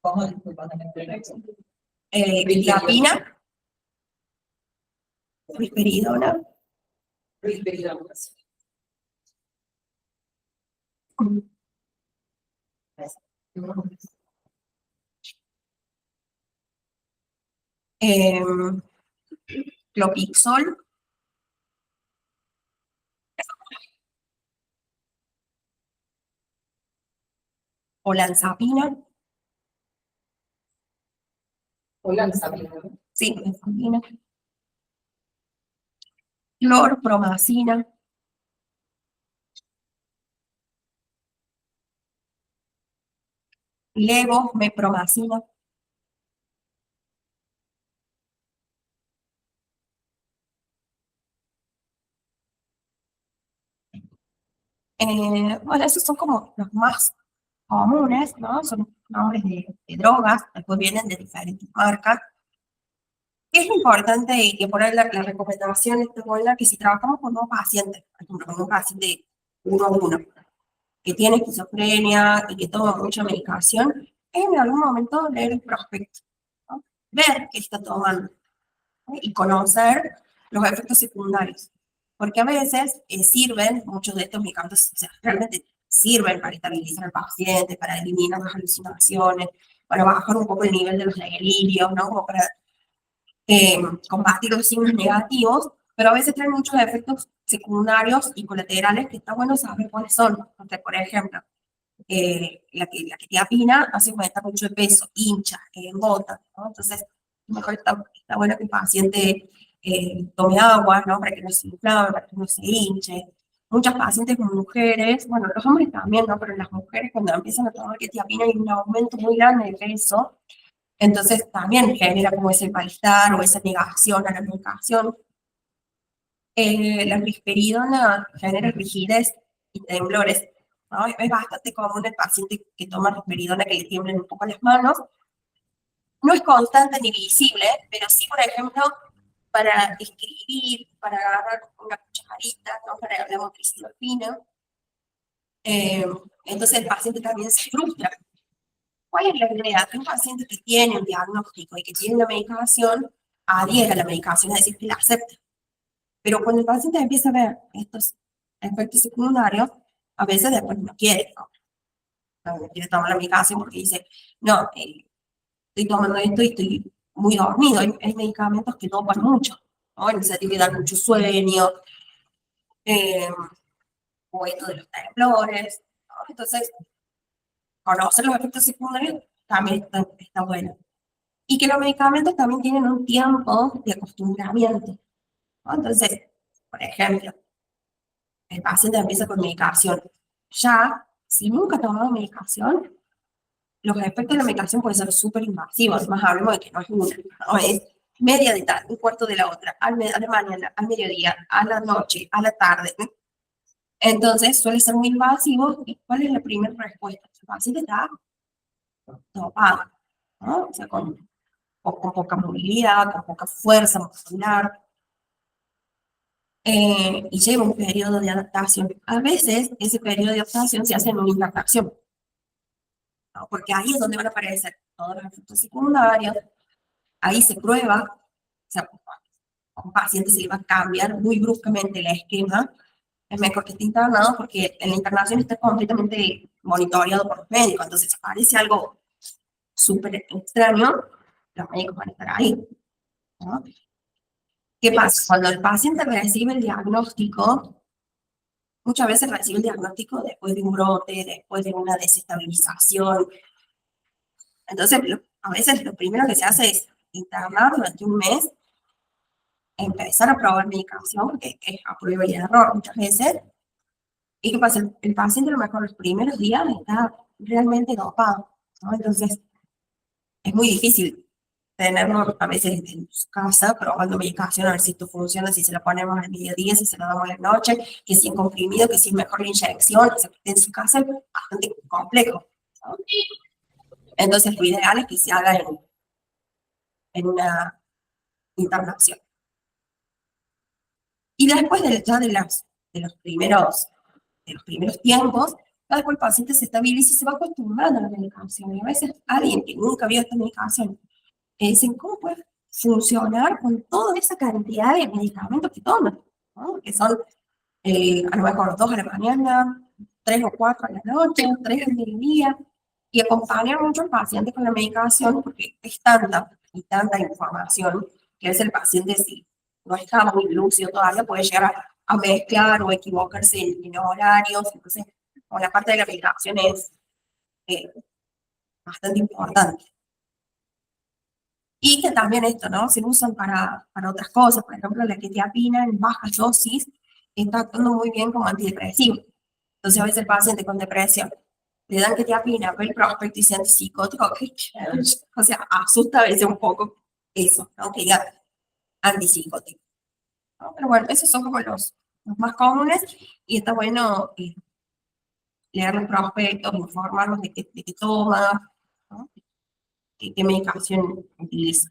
¿Cómo? Disculpa, no me entiendo. quetiapina, risperidona, Risperidona. eh, clopixol, olanzapina, Olanzapina. sí, olanzapina, clorpromacina, levomepromacina, bueno, esos son como los más comunes, ¿no? Son nombres de drogas, después vienen de diferentes marcas. Es importante y que por ahí la recomendación está buena que si trabajamos con un paciente, por ejemplo, con un paciente uno a uno, que tiene esquizofrenia y que toma mucha medicación, en algún momento leer el prospecto, ¿no? Ver qué está tomando, ¿no? Y conocer los efectos secundarios. Porque a veces sirven, muchos de estos medicamentos, o sea, realmente sirven para estabilizar al paciente, para eliminar las alucinaciones, para bajar un poco el nivel de los delirios, ¿no? Como para combatir los signos negativos, pero a veces traen muchos efectos secundarios y colaterales que está bueno saber cuáles son. Entonces, por ejemplo, la quetiapina hace aumentar mucho de peso, hincha, engorda, ¿no? Entonces, mejor está bueno que el paciente tome agua, ¿no? Para que no se inflame, para que no se hinche. Muchas pacientes con mujeres, bueno, los hombres también, ¿no? Pero las mujeres cuando empiezan a tomar quetiapina hay un aumento muy grande de peso, entonces también genera como ese malestar o esa negación a la medicación. La risperidona genera rigidez y temblores, ¿no? Es bastante común el paciente que toma risperidona que le tiemblen un poco las manos. No es constante ni visible, pero sí, por ejemplo, para escribir, para agarrar una cucharita, ¿no? Para la motricidad fina. Entonces el paciente también se frustra. ¿Cuál es la idea? Que un paciente que tiene un diagnóstico y que tiene una medicación, adhiera a la medicación, es decir, que la acepta. Pero cuando el paciente empieza a ver estos efectos secundarios, a veces después no quiere, no quiere tomar la medicación porque dice, no, estoy tomando esto y estoy muy dormido. Hay medicamentos que dopan mucho, ¿no? En el sentido que dan mucho sueño, eh, o esto de los temblores, ¿no? Entonces, conocer los efectos secundarios también está bueno. Y que los medicamentos también tienen un tiempo de acostumbramiento. ¿no? Entonces, por ejemplo, el paciente empieza con medicación. Ya, si nunca ha tomado medicación, los efectos de la medicación pueden ser súper invasivos. Más hablemos de que no es una, no es media de tal, un cuarto de la otra, a la mañana, al mediodía, a la noche, a la tarde. Entonces suele ser muy invasivo. ¿Y cuál es la primera respuesta? El paciente está dopado, ¿no? O sea, con poca movilidad, con poca fuerza muscular, y lleva un periodo de adaptación. A veces ese periodo de adaptación se hace en una interacción, ¿no? Porque ahí es donde van a aparecer todos los efectos secundarios, ahí se prueba, o sea, a un paciente se le va a cambiar muy bruscamente el esquema, es mejor que esté internado porque en la internación está completamente monitoreado por los médicos, entonces si parece algo súper extraño, los médicos van a estar ahí, ¿no? ¿Qué pasa? Cuando el paciente recibe el diagnóstico, muchas veces recibe el diagnóstico después de un brote, después de una desestabilización. Entonces, a veces lo primero que se hace es internar durante un mes, empezar a probar medicación, porque es a prueba y error muchas veces. ¿Y qué pasa? El paciente a lo mejor los primeros días está realmente dopado, ¿no? Entonces, es muy difícil tenerlo a veces en su casa probando medicación, a ver si esto funciona, si se la ponemos al mediodía, si se la damos a la noche, que si es comprimido, que si es mejor la inyección, que se esté en su casa, es bastante complejo, ¿no? Entonces, lo ideal es que se haga en una internación. Y después ya de los primeros tiempos, cada vez que el paciente se estabiliza y se va acostumbrando a la medicación. Y a veces alguien que nunca vio esta medicación, dicen, ¿cómo puede funcionar con toda esa cantidad de medicamentos que toman? ¿No? Que son a lo mejor 2 a la mañana, 3 o 4 a la noche, 3 al mediodía, y acompañar mucho al paciente con la medicación porque es tanta y tanta información que a veces el paciente, si no está muy lúcido todavía, puede llegar a mezclar o equivocarse en horarios. Entonces, con la parte de la medicación es eh, bastante importante. Y que también esto, ¿no? Se usan para otras cosas. Por ejemplo, la quetiapina en bajas dosis está actuando muy bien como antidepresivo. Entonces, a veces el paciente con depresión le dan quetiapina, ve el prospecto y se antipsicótico. O sea, asusta a veces un poco eso, ¿no? Que diga antipsicótico, ¿no? Pero bueno, esos son como los más comunes y está bueno leer los prospectos, informarnos de qué toma, ¿no? Qué medicación utiliza.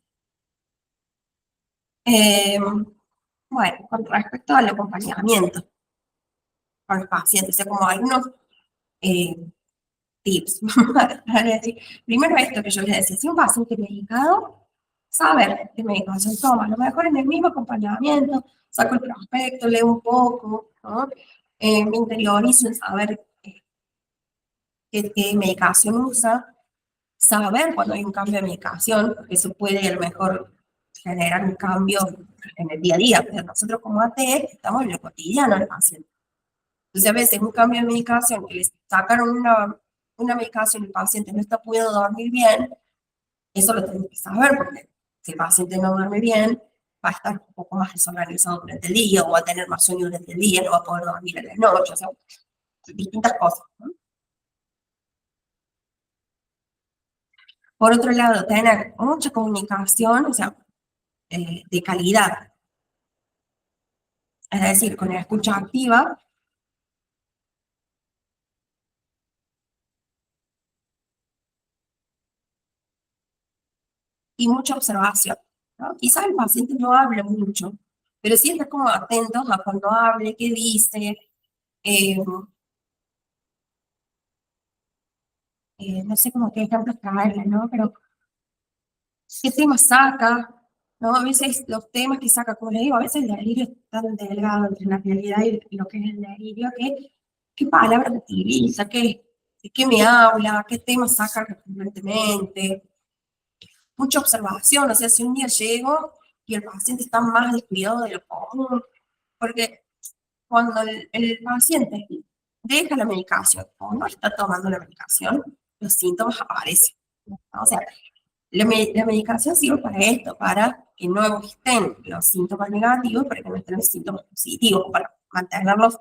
Bueno, con respecto al acompañamiento con los pacientes, o sea, como algunos eh, tips. Primero esto que yo les decía, si un paciente medicado, saber qué medicación toma, a lo mejor en el mismo acompañamiento, saco el prospecto, leo un poco, ¿no? Me interiorizo en saber qué medicación usa, saber cuando hay un cambio de medicación, porque eso puede a lo mejor generar un cambio en el día a día, pero nosotros como AT estamos en lo cotidiano del paciente. Entonces a veces un cambio de medicación, que les sacaron una medicación y el paciente no está pudiendo dormir bien, eso lo tenemos que saber, porque si el paciente no duerme bien, va a estar un poco más desorganizado durante el día, o va a tener más sueño durante el día, no va a poder dormir en la noche, o sea, distintas cosas, ¿no? Por otro lado, tener mucha comunicación, o sea, de calidad, es decir, con la escucha activa y mucha observación, ¿no? Quizás el paciente no hable mucho, pero sí está como atentos a cuando hable, qué dice, eh, no sé cómo qué ejemplos traerle, ¿no? Pero qué temas saca, ¿no? A veces los temas que saca, como le digo, a veces el delirio es tan delgado entre la realidad y lo que es el delirio, que qué palabras utiliza, de qué me habla, qué temas saca recurrentemente. Mucha observación, o sea, si un día llego y el paciente está más descuidado de lo común, porque cuando el paciente deja la medicación o no está tomando la medicación, los síntomas aparecen, ¿no? O sea, La medicación sirve para esto, para que no estén los síntomas negativos, para que no estén los síntomas positivos, para mantenerlos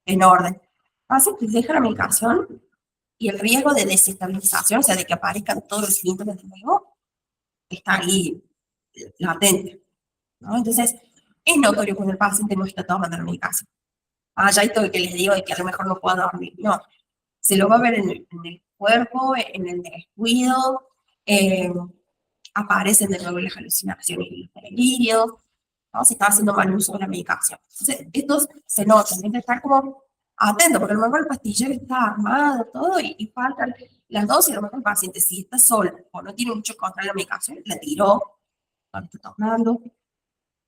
en orden. Así que deja la medicación y el riesgo de desestabilización, o sea, de que aparezcan todos los síntomas de nuevo, está ahí latente, ¿no? Entonces, es notorio cuando el paciente no está tomando la medicación. Ya esto que les digo de que a lo mejor no puedo dormir, no. Se lo va a ver en el cuerpo, en el descuido, aparecen de nuevo las alucinaciones y los delirios, ¿no? Si está haciendo mal uso de la medicación. Entonces, esto se nota, hay que estar como atento, porque a lo mejor el pastillero está armado, todo, y faltan las dosis, a lo mejor el paciente, si está solo o no tiene mucho control de la medicación, la tiró, no la está tomando,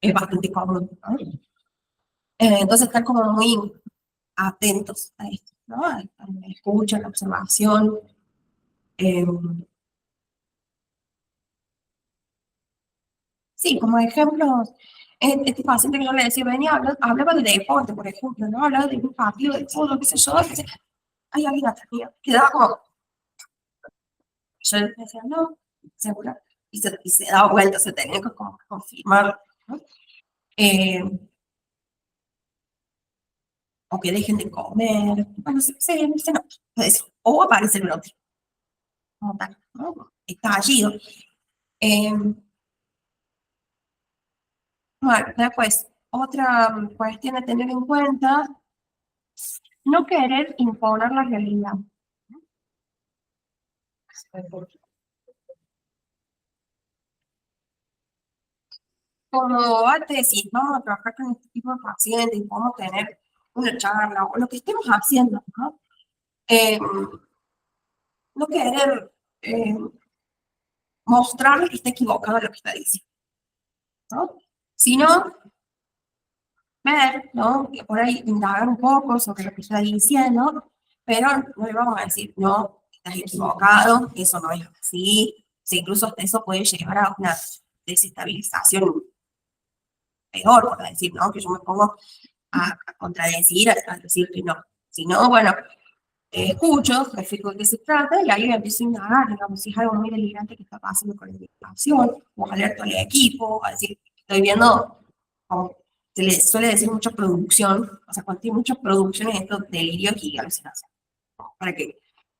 es bastante común, ¿no? Entonces, estar como muy atentos a esto, ¿no? A la escucha, a la observación. eh, sí, como ejemplos, este paciente que yo le decía, venía, hablaba de deporte, por ejemplo, ¿no? Hablaba de un partido de fútbol, qué sé yo, y decía, hay alguien atrás mío, quedaba como, yo le decía, no, segura, y se daba vuelta, se tenía que como confirmar, ¿no? Eh, o que dejen de comer, bueno, se no, o aparece el brote, como tal, ¿no? Estallido. Eh, bueno, después, otra cuestión a tener en cuenta, no querer imponer la realidad. Como antes decís, vamos a trabajar con este tipo de pacientes y podemos tener una charla o lo que estemos haciendo, ¿no? Eh, no querer mostrarle que está equivocado en lo que está diciendo, ¿no? Sino ver, ¿no? Que por ahí indagar un poco sobre lo que está diciendo, pero no le vamos a decir, no, estás equivocado, eso no es así, o incluso hasta eso puede llevar a una desestabilización peor, por decir, ¿no? Que yo me pongo a contradecir, a decir que no. Si no, bueno, escucho, me fijo de qué se trata y ahí me empiezo a indagar, digamos, si es algo muy delirante que está pasando con la investigación, o alerto al equipo, a decir, estoy viendo, como se le suele decir mucha producción, o sea, cuando tiene mucha producción en estos delirios y alucinaciones, para que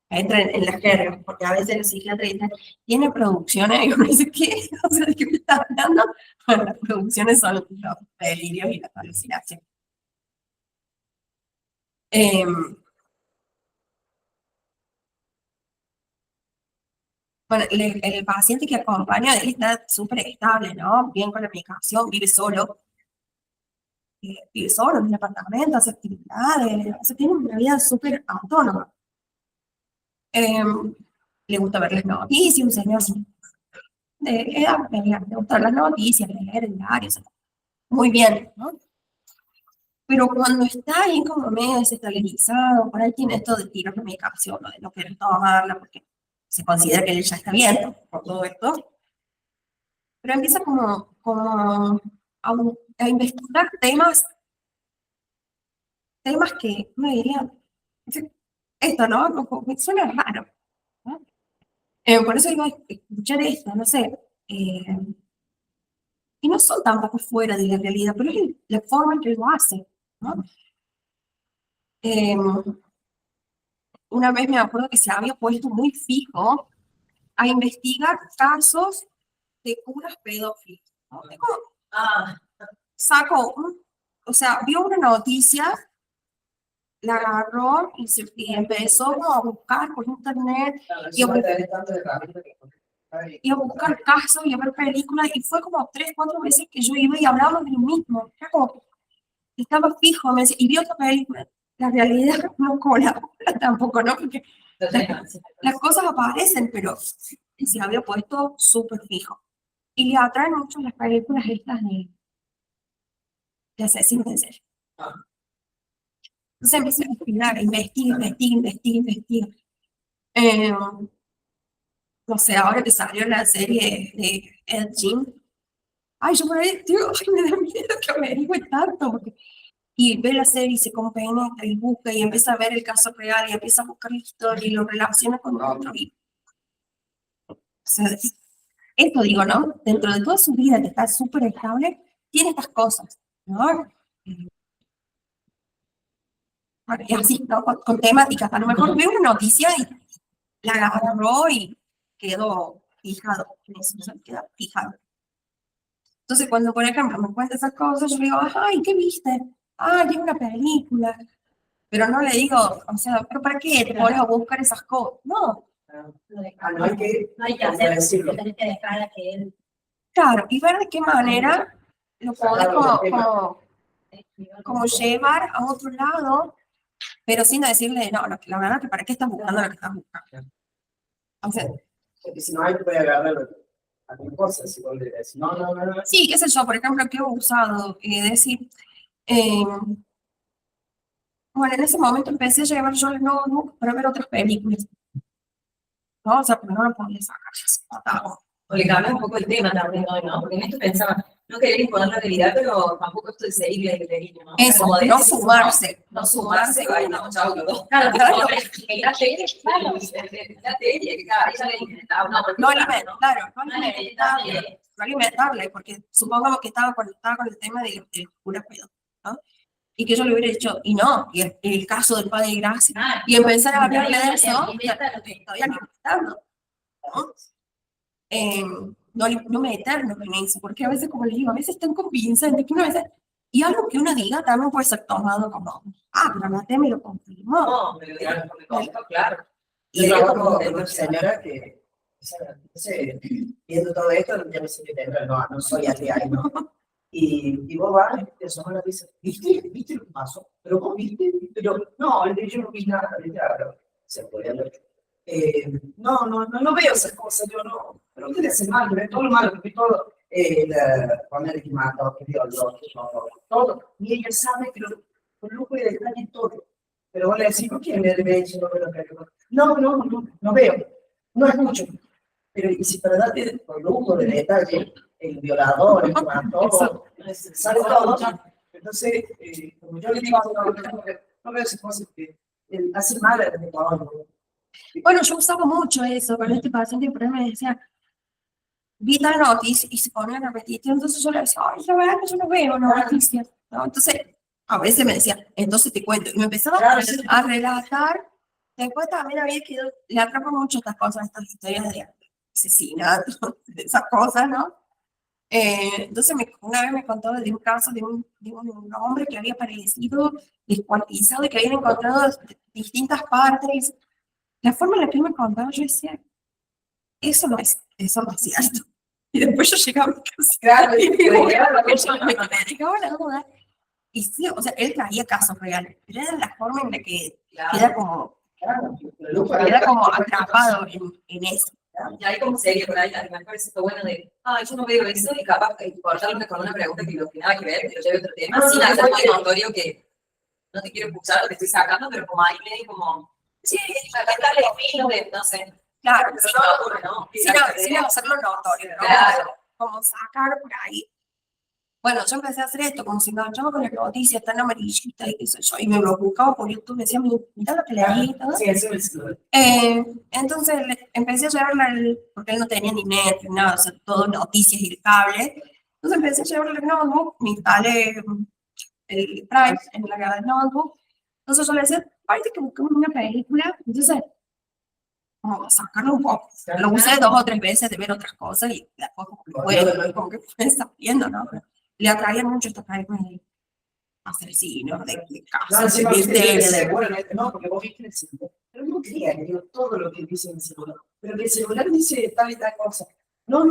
entren en las jergas, porque a veces los psiquiatras dicen, tiene producciones, y uno dice, ¿qué? O sea, ¿de qué me estás hablando? Bueno, las producciones son los delirios y las alucinaciones. Bueno, el paciente que acompaña, él está súper estable, ¿no? Bien con la medicación, vive solo en un apartamento, hace actividades, o sea, tiene una vida súper autónoma. Eh, le gusta ver las noticias, un señor de edad media, le gusta ver las noticias, leer el diario, o sea, muy bien, ¿no? Pero cuando está ahí como medio desestabilizado, por ahí tiene esto de tirar la medicación, o de no querer tomarla, porque se considera que él ya está bien por todo esto, pero empieza como a investigar temas que uno diría, esto, ¿no? Como que suena raro, ¿no? Por eso digo, escuchar esto, no sé, y no son tampoco fuera de la realidad, pero es la forma en que lo hace, ¿no? Eh, una vez me acuerdo que se había puesto muy fijo a investigar casos de curas pedófilas, ¿no? Es como, Ah, sacó, o sea, vio una noticia, la agarró y empezó como a buscar por internet y a, y a buscar casos y a ver películas y fue como 3, 4 veces que yo iba y hablábamos de lo mismo. Era como, estaba fijo, me decía, y vio otra película. La realidad no colabora tampoco, ¿no? Porque las cosas aparecen, pero se había puesto súper fijo. Y le atraen mucho las películas estas de asesinos en serie. Entonces empieza a investigar, investiga. Eh, no sé, ahora que salió la serie de Ed Gein, ay, yo por ahí, tío, ay, me da miedo que averigüe tanto, y ve la serie y se compenetra y busca y empieza a ver el caso real y empieza a buscar la historia y lo relaciona con otro, y, o sea, esto digo, ¿no? Dentro de toda su vida que está súper estable, tiene estas cosas, ¿no? Bueno, y así, ¿no? Con temáticas. A lo mejor ve una noticia y la agarró y quedó fijado. En eso, ¿no? Quedó fijado. Entonces, cuando, por ejemplo, me cuenta esas cosas, yo le digo, ay, ¿qué viste? Ah, vi una película. Pero no le digo, o sea, ¿pero para qué te pones a buscar esas cosas? No, No hay que No hay que hacer, decirlo. tenés que dejar a que él claro, y ver de qué manera lo podés Sacarlo del tema. como llevar a otro lado, pero sin decirle, no, la verdad que para qué estás buscando lo que estás buscando. O sea, Porque si no hay, puede agarrar alguna cosa. Si vos le decís, no. sí, qué sé yo, por ejemplo, que he usado, decir, eh, bueno, en ese momento empecé a llevar yo el notebook para ver otras películas, ¿no? O sea, porque no lo podía sacar, O le cambia un poco el tema también, ¿no? Porque en esto pensaba, no querer imponer la realidad, pero tampoco esto de seguir el criterio, ¿no? eso, Como de no decir, sumarse. no sumarse, ay, no, chao, los dos. Claro, Claro. Que la serie, claro, la serie, que cada ella le inventaba, No alimentarle, claro, no no alimentarle, alimentarle. no alimentarle, porque supongamos que estaba con el tema de los curas pedos, ¿no? Y que yo le hubiera dicho, y no, y el caso del Padre Gracia, Ah, y empezar a hablarle de ahí eso, alimenta lo que estoy alimentando, ¿no? No meternos en eso, porque a veces, como le digo, a veces es tan convincente que uno a veces, y algo que uno diga también puede ser tomado como, pero Mate me lo confirmó. no, me lo dieron, me contó, claro. Y Yo yo trabajo como en una señora que, o sea, no sé, viendo todo esto, ya me sé que no soy atea, ¿no? Y vos vas y te asomas la pieza, ¿viste lo que pasó? ¿Pero vos viste? Pero no, yo no vi nada, claro, se podía ver. No veo esas cosas, yo no, pero ¿qué le hace mal? Ve todo lo malo, ve todo, poner el mato, que dio todo, y ella sabe que con lujo y detalle todo. Pero vos le decís, ¿por qué me debe decir lo que lo que no veo, no es mucho. Pero y si para darte con lujo de detalle, el violador, el que mató, sale todo. Entonces, como yo le digo, no veo esas cosas que hace mal a los todo. Bueno, yo usaba mucho eso con este paciente, pero él me decía, vi tal noticia y se ponía a repetir, entonces yo le decía, ay, la verdad que yo no veo noticias, ¿no? Entonces, a veces me decía, entonces te cuento, y me empezaba a relatar, después también había que, le atrapa mucho estas cosas, estas historias de asesinato, de esas cosas, ¿no? Entonces, una vez me contó de un caso de un hombre que había aparecido descuartizado y que habían encontrado distintas partes. La forma en la que él me contaba, yo decía, eso no es cierto. Y después yo llegaba a mi casa. Claro, Y digo, claro, llegaba la duda. Y sí, o sea, él traía casos reales, pero era la forma en la que Claro. queda como atrapado en eso. Y hay como serie por ahí, a mí me parece esto bueno de, yo no veo eso, y capaz cortarlo con una pregunta que no tiene nada que ver, que lo lleve a otro tema, sin hacer muy notorio que no te quiero escuchar lo que estoy sacando, pero como ahí medio como, sí, sacarle fino de, no sé. Claro, Pero no me ocurre, ¿no? sin hacerlo notorio, ¿no? Claro. Como sacar por ahí. Bueno, yo empecé a hacer esto, como si me enganchaba con las noticias tan amarillistas y qué sé yo, y me lo buscaba por YouTube, me decía, mira lo que leí y todo. Sí, eso es. Entonces empecé a llevarle, porque él no tenía ni net, ni nada, o sea, todo noticias y el cable. Entonces empecé a llevarle el notebook, me instalé el Drive en la del notebook. Entonces yo le decía, parece que busquemos una película, entonces, como sacarlo un poco. Lo usé 2 o 3 veces de ver otras cosas y después como que fue saliendo, ¿no? Pero le atraían mucho estas películas de asesinos, de casos, de misterios, No, porque vos viste el celular. Pero no creas, digo, todo lo que dice en el celular. Pero que el celular dice tal y tal cosa. No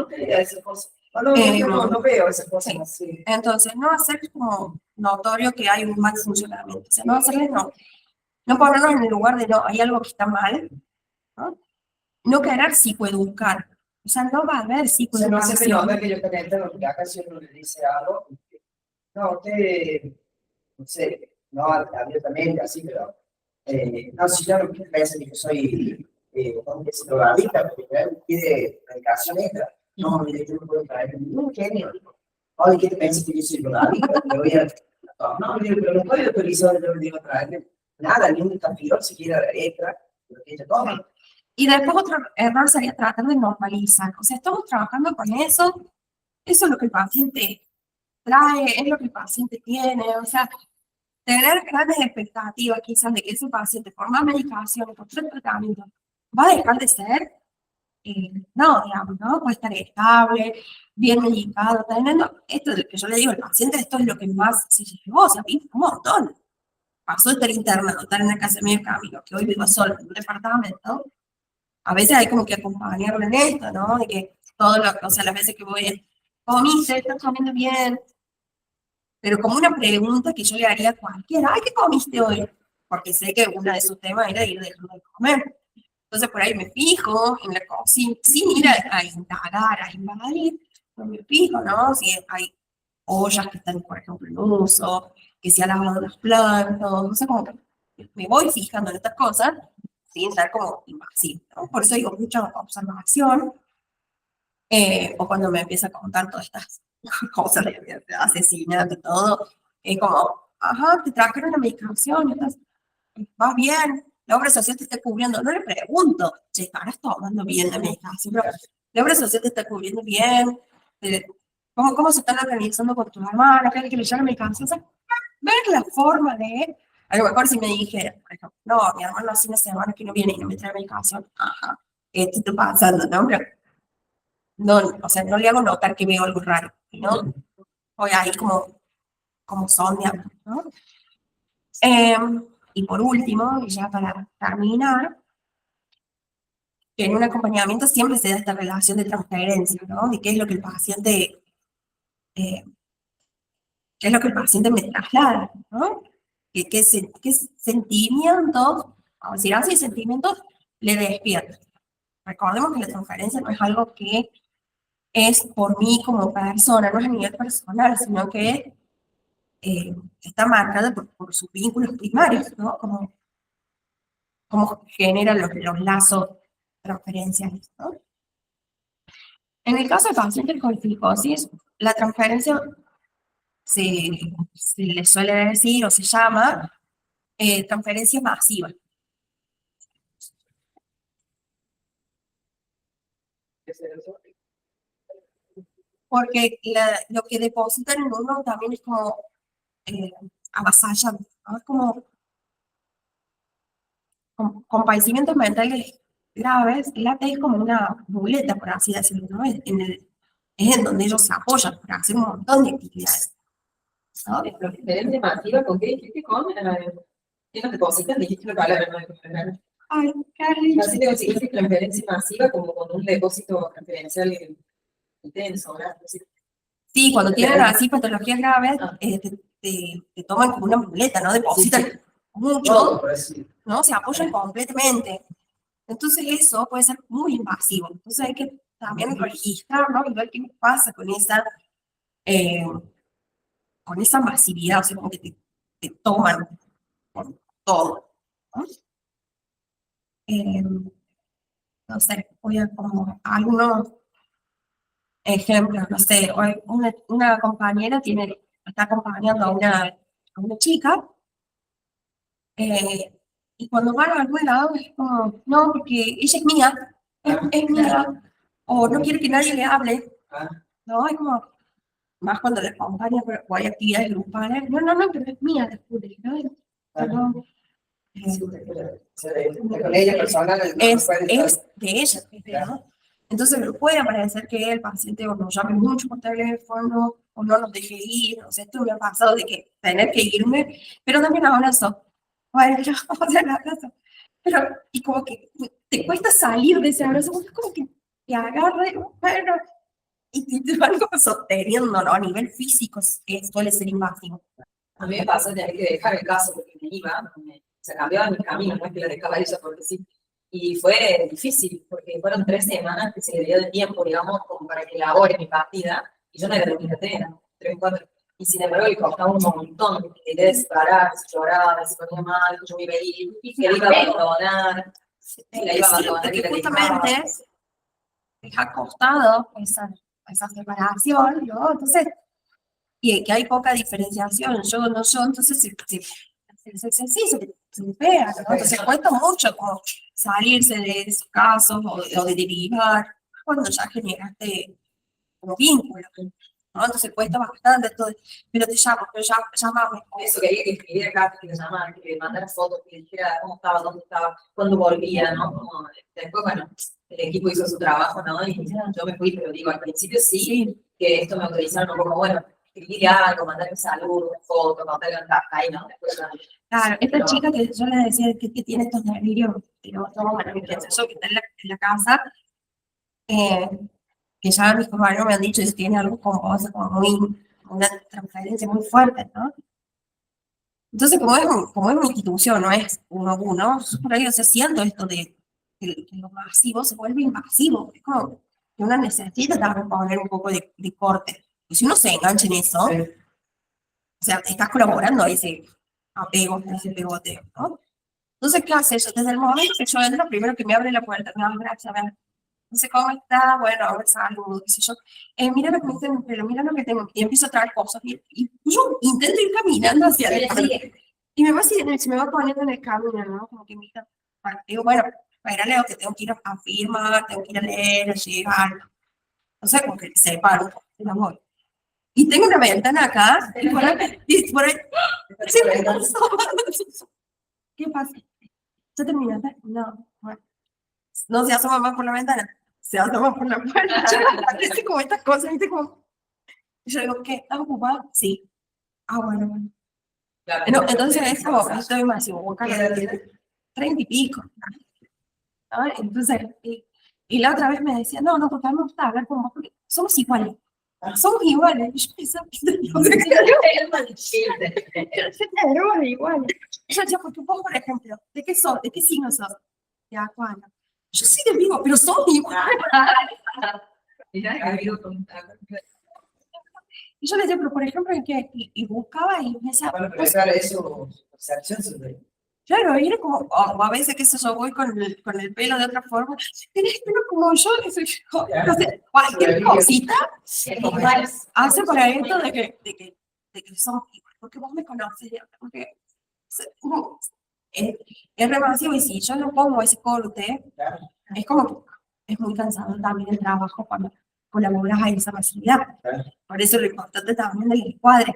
creas esa cosa. No veo esas cosas así. Entonces, no hacer como notorio que hay un mal funcionamiento. O sea, no hacerle no ponernos en el lugar de no, hay algo que está mal, ¿no? No querer psicoeducar. O sea, no va a haber O sea, no psicoeducación. se me nota que yo te entro, porque acá si uno le dice algo, no, usted, no sé, no abiertamente así, pero, no, si yo no pienso que yo soy, ¿cómo que se drogadicta? Porque pide medicación extra. No, mire, yo no puedo traer ningún genio. Oye, ¿qué te piensas que yo soy drogadicta? Te voy a... No, pero no puedo autorizar, yo no digo traerle nada, ni un tapirón siquiera extra, lo que ella toma. Y después otro error sería tratar de normalizar. O sea, estamos trabajando con eso, eso es lo que el paciente trae, es lo que el paciente tiene, o sea, tener grandes expectativas quizás de que ese paciente por más medicación, por tres tratamientos, va a dejar de ser, no, digamos, ¿no? Puede estar estable, bien medicado, teniendo, esto es lo que yo le digo al paciente, esto es lo que más se llevó, o sea, un montón. Pasó de estar internado, estar en la casa de medio camino, que hoy vivo solo en un departamento, a veces hay como que acompañarlo en esto, ¿no? De que todo lo, o sea, las veces que voy, comiste, estás comiendo bien, pero como una pregunta que yo le haría a cualquiera, ay, ¿qué comiste hoy? Porque sé que uno de sus temas era ir dejando de comer. Entonces por ahí me fijo en la cocina, sin ir a indagar, a invadir, pero me fijo, ¿no? Si hay ollas que están, por ejemplo, en uso, que se ha lavado las plantas, no sé, como que me voy fijando en estas cosas sin estar como invasivo, ¿no? Por eso digo mucha observación, o cuando me empieza a contar todas estas cosas de asesinato y todo, es como, ajá, te trajeron la medicación, estás, vas bien, la obra social te está cubriendo, no le pregunto, che, ¿estarás tomando bien la medicación? Pero la obra social te está cubriendo bien, ¿cómo se están organizando con tus hermanos? ¿Qué que le llama la medicación? O sea, ver la forma de, a lo mejor si me dijera, por ejemplo, no, mi hermano hace una semana que no viene y no me trae medicación, ajá, ¿qué te está pasando, no? Pero no, o sea, no le hago notar que veo algo raro, ¿no? Voy ahí como sondeando, ¿no? Y por último, y ya para terminar, que en un acompañamiento siempre se da esta relación de transferencia, ¿no? De qué es lo que el paciente, eh, qué es lo que el paciente me traslada, ¿no? ¿Qué sentimientos, vamos a decir así, sentimientos le despierta? Recordemos que la transferencia no es algo que es por mí como persona, no es a nivel personal, sino que está marcada por sus vínculos primarios, ¿no? Cómo generan los lazos transferenciales, ¿no? En el caso de pacientes con fibrosis, la transferencia se, se le suele decir o se llama transferencia masiva. Porque lo que depositan en uno también es como avasallante, ¿no? Es como con padecimientos mentales graves, el AT es como una muleta, por así decirlo, ¿no? Es en donde ellos se apoyan para hacer un montón de actividades, ¿no? Transferencia masiva, ¿con qué dijiste? ¿Qué nos depositan? Dijiste una palabra, no. Ay, Carly. Así que si dices transferencia masiva, como con un depósito transferencial intenso, ¿verdad? Sí, cuando tienen así patologías graves, Ah. te toman como una muleta, ¿no? Depositan mucho, Todo, por así. ¿no? Se apoyan completamente. Entonces eso puede ser muy invasivo. Entonces hay que también registrar, ¿no? Y ver qué pasa eh, con esa masividad, o sea, como que te toman por todo, ¿no? No sé, voy a como algunos ejemplos, no sé, hoy una compañera está acompañando a una chica, y cuando van a algún lado es como, no, porque ella es mía, es mía, o no quiere que nadie le hable, ¿no? Es como, más cuando les acompaña o hay actividades grupales, no, pero es mía, descubre, ¿no? No, Con ella personal, es de ella, ¿no? Entonces puede parecer que el paciente o nos llame mucho por teléfono o no nos deje ir, o sea, esto me ha pasado de que tener que irme, pero también abrazo. Bueno, yo vamos a la casa. Pero, y como que te cuesta salir de ese abrazo, es como que te agarra, y, bueno, y te van como sosteniendo, ¿no? A nivel físico suele ser invasivo. A mí me pasó tener que dejar el caso porque me iba, se cambiaba mi camino, no es que la dejaba ella porque sí. Y fue difícil, porque fueron 3 semanas que se le dio de tiempo, digamos, como para que elabore mi partida, y yo no era de mi 3, 4. Y sin embargo, le costaba un montón, que quería disparar, se lloraba, se ponía mal, yo me iba a ir, que le iba a abandonar, la iba a abandonar. Porque justamente les ha costado esa separación, ¿no? Entonces, y que hay poca diferenciación, yo, no yo, entonces sí, se pega, ¿no? Entonces cuesta mucho como salirse de esos casos o de derivar cuando ya generaste un vínculo, ¿no? Entonces cuesta bastante, todo, pero te llamo, llámame. Eso quería que escribiera cartas, que le llamaran, que le mandara fotos, que le dijera cómo estaba, dónde estaba, cuándo volvía, ¿no? Como, después, bueno, el equipo hizo su trabajo, ¿no? Y yo me fui, pero digo, al principio sí, que esto me autorizaron como, bueno, escribir algo, mandarme saludos, fotos, mandarle ahí, ¿no? Después, Claro, esta chica que yo le decía que tiene estos delirios, pero no, bueno, yo que está en la casa, que ya mis compañeros me han dicho que tiene algo como, o sea, como muy, una transferencia muy fuerte, ¿no? Entonces, como es una institución, no es uno a uno, yo por ahí, o sea, siento esto de que lo masivo se vuelve invasivo, es como que uno necesita también poner un poco de corte. Y si uno se engancha en eso, o sea, estás colaborando a ese apego, a ese pegoteo, ¿no? Entonces, ¿qué hace eso? Desde el momento que yo entro, primero que me abre la puerta, me abre, a ver, no sé cómo está, bueno, a ver, saludo, qué sé yo. Mira lo que me tengo, pero mira lo que tengo. Y empiezo a traer cosas. Y yo intento ir caminando hacia adelante. Y me va, se me va poniendo en el camino, ¿no? Como que mira, digo, bueno, para Leo que tengo que ir a firmar, tengo que ir a leer, a llegar. O sea, como que sepa el amor. Y tengo una ventana acá, y por ahí, ¿sí me pasó? ¿Qué pasa? ¿Ya terminaste? No, bueno. No se asoma más por la ventana, se asoma por la puerta. Parece como estas cosas, ¿viste? Como... Yo digo, ¿qué? ¿Estás ocupado? Sí. Ah, bueno, bueno. claro, No, entonces es como, estoy más, boca de 30 y pico. ¿No? Entonces, y la otra vez me decía, no, porque a mí me gusta hablar con vos, porque somos iguales. Somos iguales. Y yo pensaba, no sé qué éramos iguales. Yo decía, porque vos, por ejemplo, ¿de qué sos? ¿De qué signo sos? De Acuario. Yo sí te digo, pero somos iguales. Y yo le decía, pero por ejemplo, ¿en qué? Y buscaba y me decía, Bueno, pero claro, eso se acción sobre. claro, y era como, o a veces que yo voy con el pelo de otra forma, tenés pelo como yo, que soy yo. Entonces, cualquier cosita hace para esto de que somos iguales, porque vos me conoces, porque es demasiado, y si yo no pongo ese corte, es como que es muy cansado también el trabajo cuando colaboras a esa masividad. Por eso lo importante también del encuadre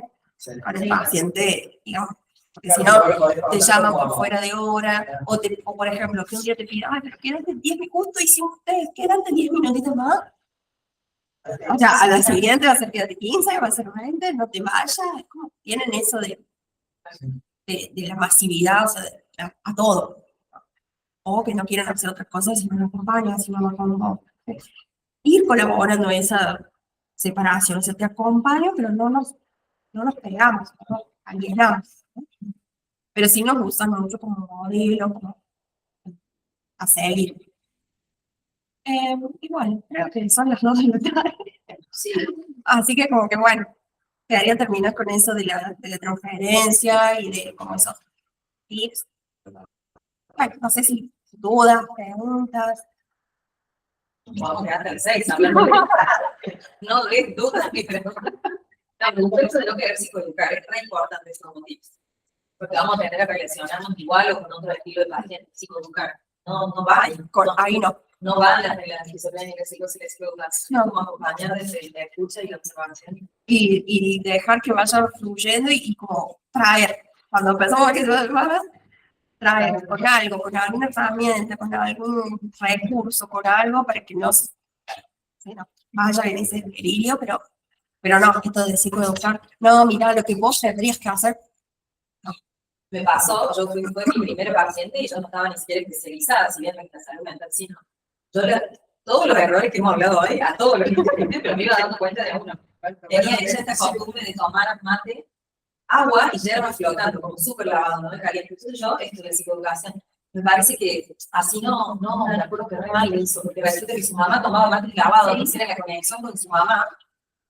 con el paciente, digamos, porque si no, te llaman por fuera de hora, o por ejemplo, que un día te piden, ay, pero quédate 10 minutos, y si ustedes quédate 10 minutitos más, o sea, a la siguiente va a ser quédate 15, va a ser 20, no te vayas, es como tienen eso de la masividad, o sea, a todo, o que no quieren hacer otras cosas si no nos acompañan, si no nos acompañan. Ir colaborando en esa separación, o sea, te acompaño, pero no nos pegamos, no nos alienamos, ¿no? Pero sí nos usan mucho como modelo, como a seguir. Igual, creo que son las 2 de la tarde. sí, Así que como que bueno, quedaría terminar con eso de la transferencia y de como esos tips. Bueno, no sé si dudas, preguntas. vamos a quedar en 6 hablando de no des dudas ni preguntas. La mujer de lo que es psicoeducar es re importante esos tips. Porque vamos a tener a relacionarnos igual o con otro estilo de paciente, psicoeducar. No va ahí. Ahí no. No van las de la esquizofrenia y la psicoeducación. No. Como acompañar desde la escucha y la observación. Y dejar que vaya fluyendo y como traer. Cuando empezamos a que traer con algo, con alguna herramienta, con algún recurso, con algo para que no vaya en ese delirio, pero no, esto de psicoeducar, no, mira, lo que vos tendrías que hacer. Me pasó, fue mi primer paciente y yo no estaba ni siquiera especializada, si bien en la salud mental, sino. Todos los errores que hemos hablado hoy, a todos los pacientes, pero me iba dando cuenta de uno. Tenía ella esta costumbre de tomar mate, agua y yerba flotando, como súper lavado, ¿no? Caliente. Entonces yo, esto de psicoeducación, me parece que así no me acuerdo que re mal lo hizo, porque resulta que su mamá tomaba mate lavado, entonces era la conexión con su mamá,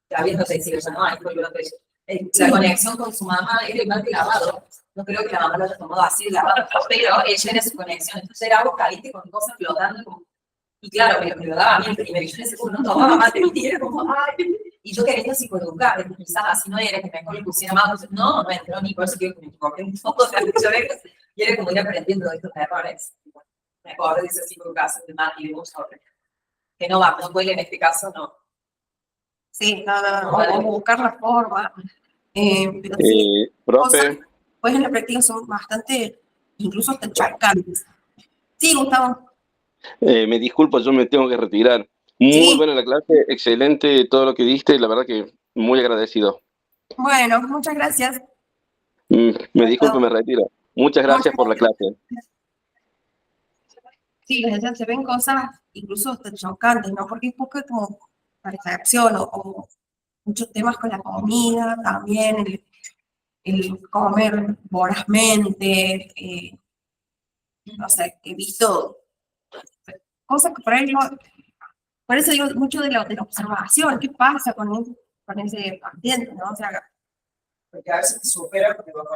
todavía no sé si lo llamaba, la conexión con su mamá era el mate lavado. No creo que la mamá lo haya tomado así lavado, pero ella era su conexión. Entonces era agua caliente con cosas flotando. Y claro, me lo daba a mí el primero. Y yo en ese punto no tomaba mate y era como, ay, Y yo quería psicoeducar, que quizás así no era, que mejor le pusiera más, entonces, no entró ni por eso quiero que me equivoqué un poco, o sea, yo era como ir aprendiendo de estos errores. Mejor de esa psicoeducación de más y de muchos otros. Que no va, no puede en este caso, no. Sí, o buscar la forma. Pero sí, cosas, Profe, pues en la práctica son bastante, incluso hasta chocantes. Sí, Gustavo. me disculpo, yo me tengo que retirar. Muy Sí, buena la clase, excelente todo lo que diste, la verdad que muy agradecido. bueno, muchas gracias. Me disculpo, me retiro. Muchas Muchas gracias por la gracias. clase. Sí, les decía, se ven cosas incluso hasta chocantes, ¿no? Porque es poco como percepción o muchos temas con la comida, también el comer vorazmente, no sé, he visto cosas que por ahí no, por eso digo mucho de la observación, ¿qué pasa con ese paciente, ¿no? O sea, Porque a veces te supera porque vos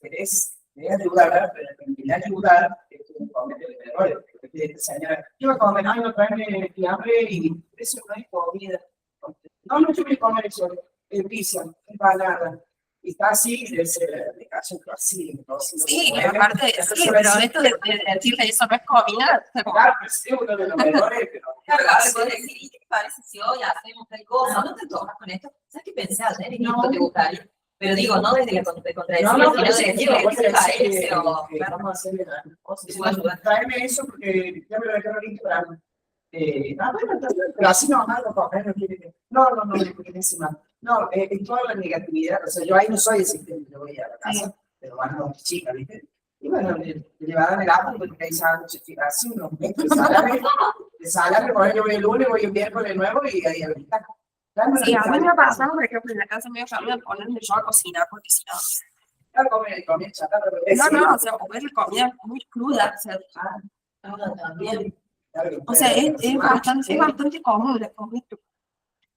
querés ayudarla, pero en vez de ayudar, tú cometes errores. Porque te dice, señora, yo voy a comer, ay, no traeme fiambre y eso no es comida. No, no, yo voy a comer eso, pizza, empanada. Y está así, debe ser de caso así. sí, aparte, sí, pero esto de decirle eso no es comida, o sea, como, Claro, pues sí, uno de los errores, pero Claro, a ver, puedes decir, ¿y qué te parece si hoy hacemos tal cosa? ¿No te tomas con esto? ¿Sabes qué pensé ayer? Y esto te gustaría. Pero digo, no desde la contradicción, no, sino pero de sí, decirle, no, ¿qué te parece? que O, claro, vamos a hacerle la cosa. te puedo ayudar. Tráeme eso porque ya me lo dejaron listo para bueno, entonces, pero así no, no, no quiere que. No, porque encima. No, en toda la negatividad, o sea, yo ahí no soy existente, yo voy a la casa, pero van a chicas, ¿viste? Y bueno, le llevaron el apio porque ahí saben así unos meses de salame, por ahí yo voy el lunes, voy el miércoles de nuevo y ahí ahorita. sí, a mí me ha pasado, por ejemplo, en la casa medio familia ponerme yo a cocinar, porque si no, Comer chatarra, pero no, o sea, comer comida muy cruda, o sea, También. o sea, es bastante común la comida cruda.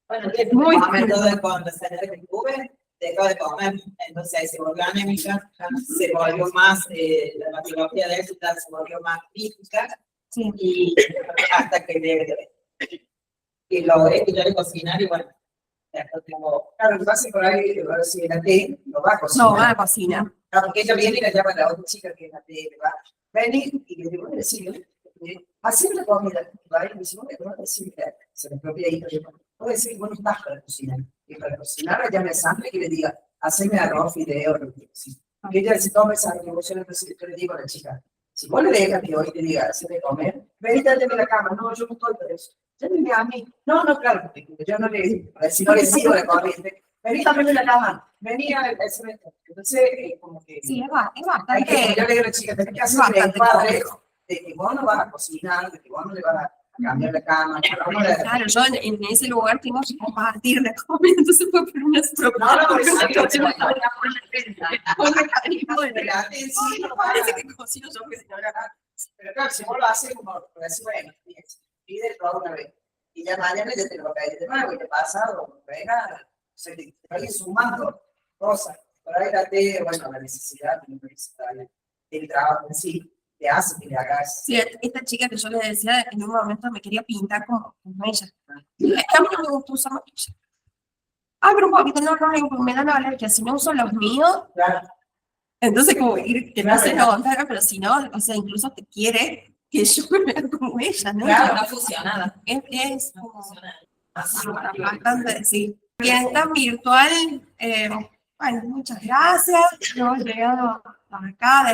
Bueno, que Muy comer todo cruda. cuando la señora que tuve, dejó de comer, entonces ahí se volvió anémica, se volvió más, la patología de eso se volvió más crítica, Sí. y hasta que y logré que yo le cocinar y bueno, después tengo, claro, lo que pasa es que por ahí, ahora sí, la T lo va a cocinar. No, va a cocinar. Claro, porque ella viene y la llama a la otra chica que es la T, le va, vení, y le digo, sí, así la comida, va, y me dice, bueno, no decir, se me propia hija, yo puedo decir, bueno, estás para cocinar, y para cocinar, ella me sangre y le diga, haceme arroz, fideo, lo que sí. Y ella se toma esa emoción, entonces yo le digo a la chica, si vos le dejas que hoy te diga, haceme comer, vení, date en la cama, no, yo no estoy para eso. Llámeme a mí. No, claro, porque yo no le, si no le sigo la corriente. Vení también en la cama, vení a ese momento. Entonces, como que. Sí, es Hay que, bastante. yo le digo a la chica, tenés que hacer Bastante el padre complejo. de que vos no vas a cocinar, de que vos no le vas a cambiar la cama, que vos no le. Claro, yo en ese lugar tengo que compartir la comida, entonces fue por una No, exacto. Parece que cocino yo, porque si no era nada. Pero claro, si vos lo haces como, así, bueno, pide todo una vez. Y ya mañana ya te lo va a pedir de nuevo y te pasa, o venga, se te va a ir sumando cosas. Por ahí bueno, la necesidad, el trabajo en sí, te hace que le hagas. Sí, esta chica que yo le decía, en un momento me quería pintar como ella. Es que a mí no me gusta usar maquillaje. Ay, pero un poquito, no, me da una alergia. Si no uso los míos, Claro, entonces como que no se nota, pero si no, o sea, incluso te quiere que yo me vea como ella, ¿no? claro, no funciona nada. Es No como funciona. bastante, sí. Bien, tan virtual. Bueno, muchas gracias. Hemos llegado acá.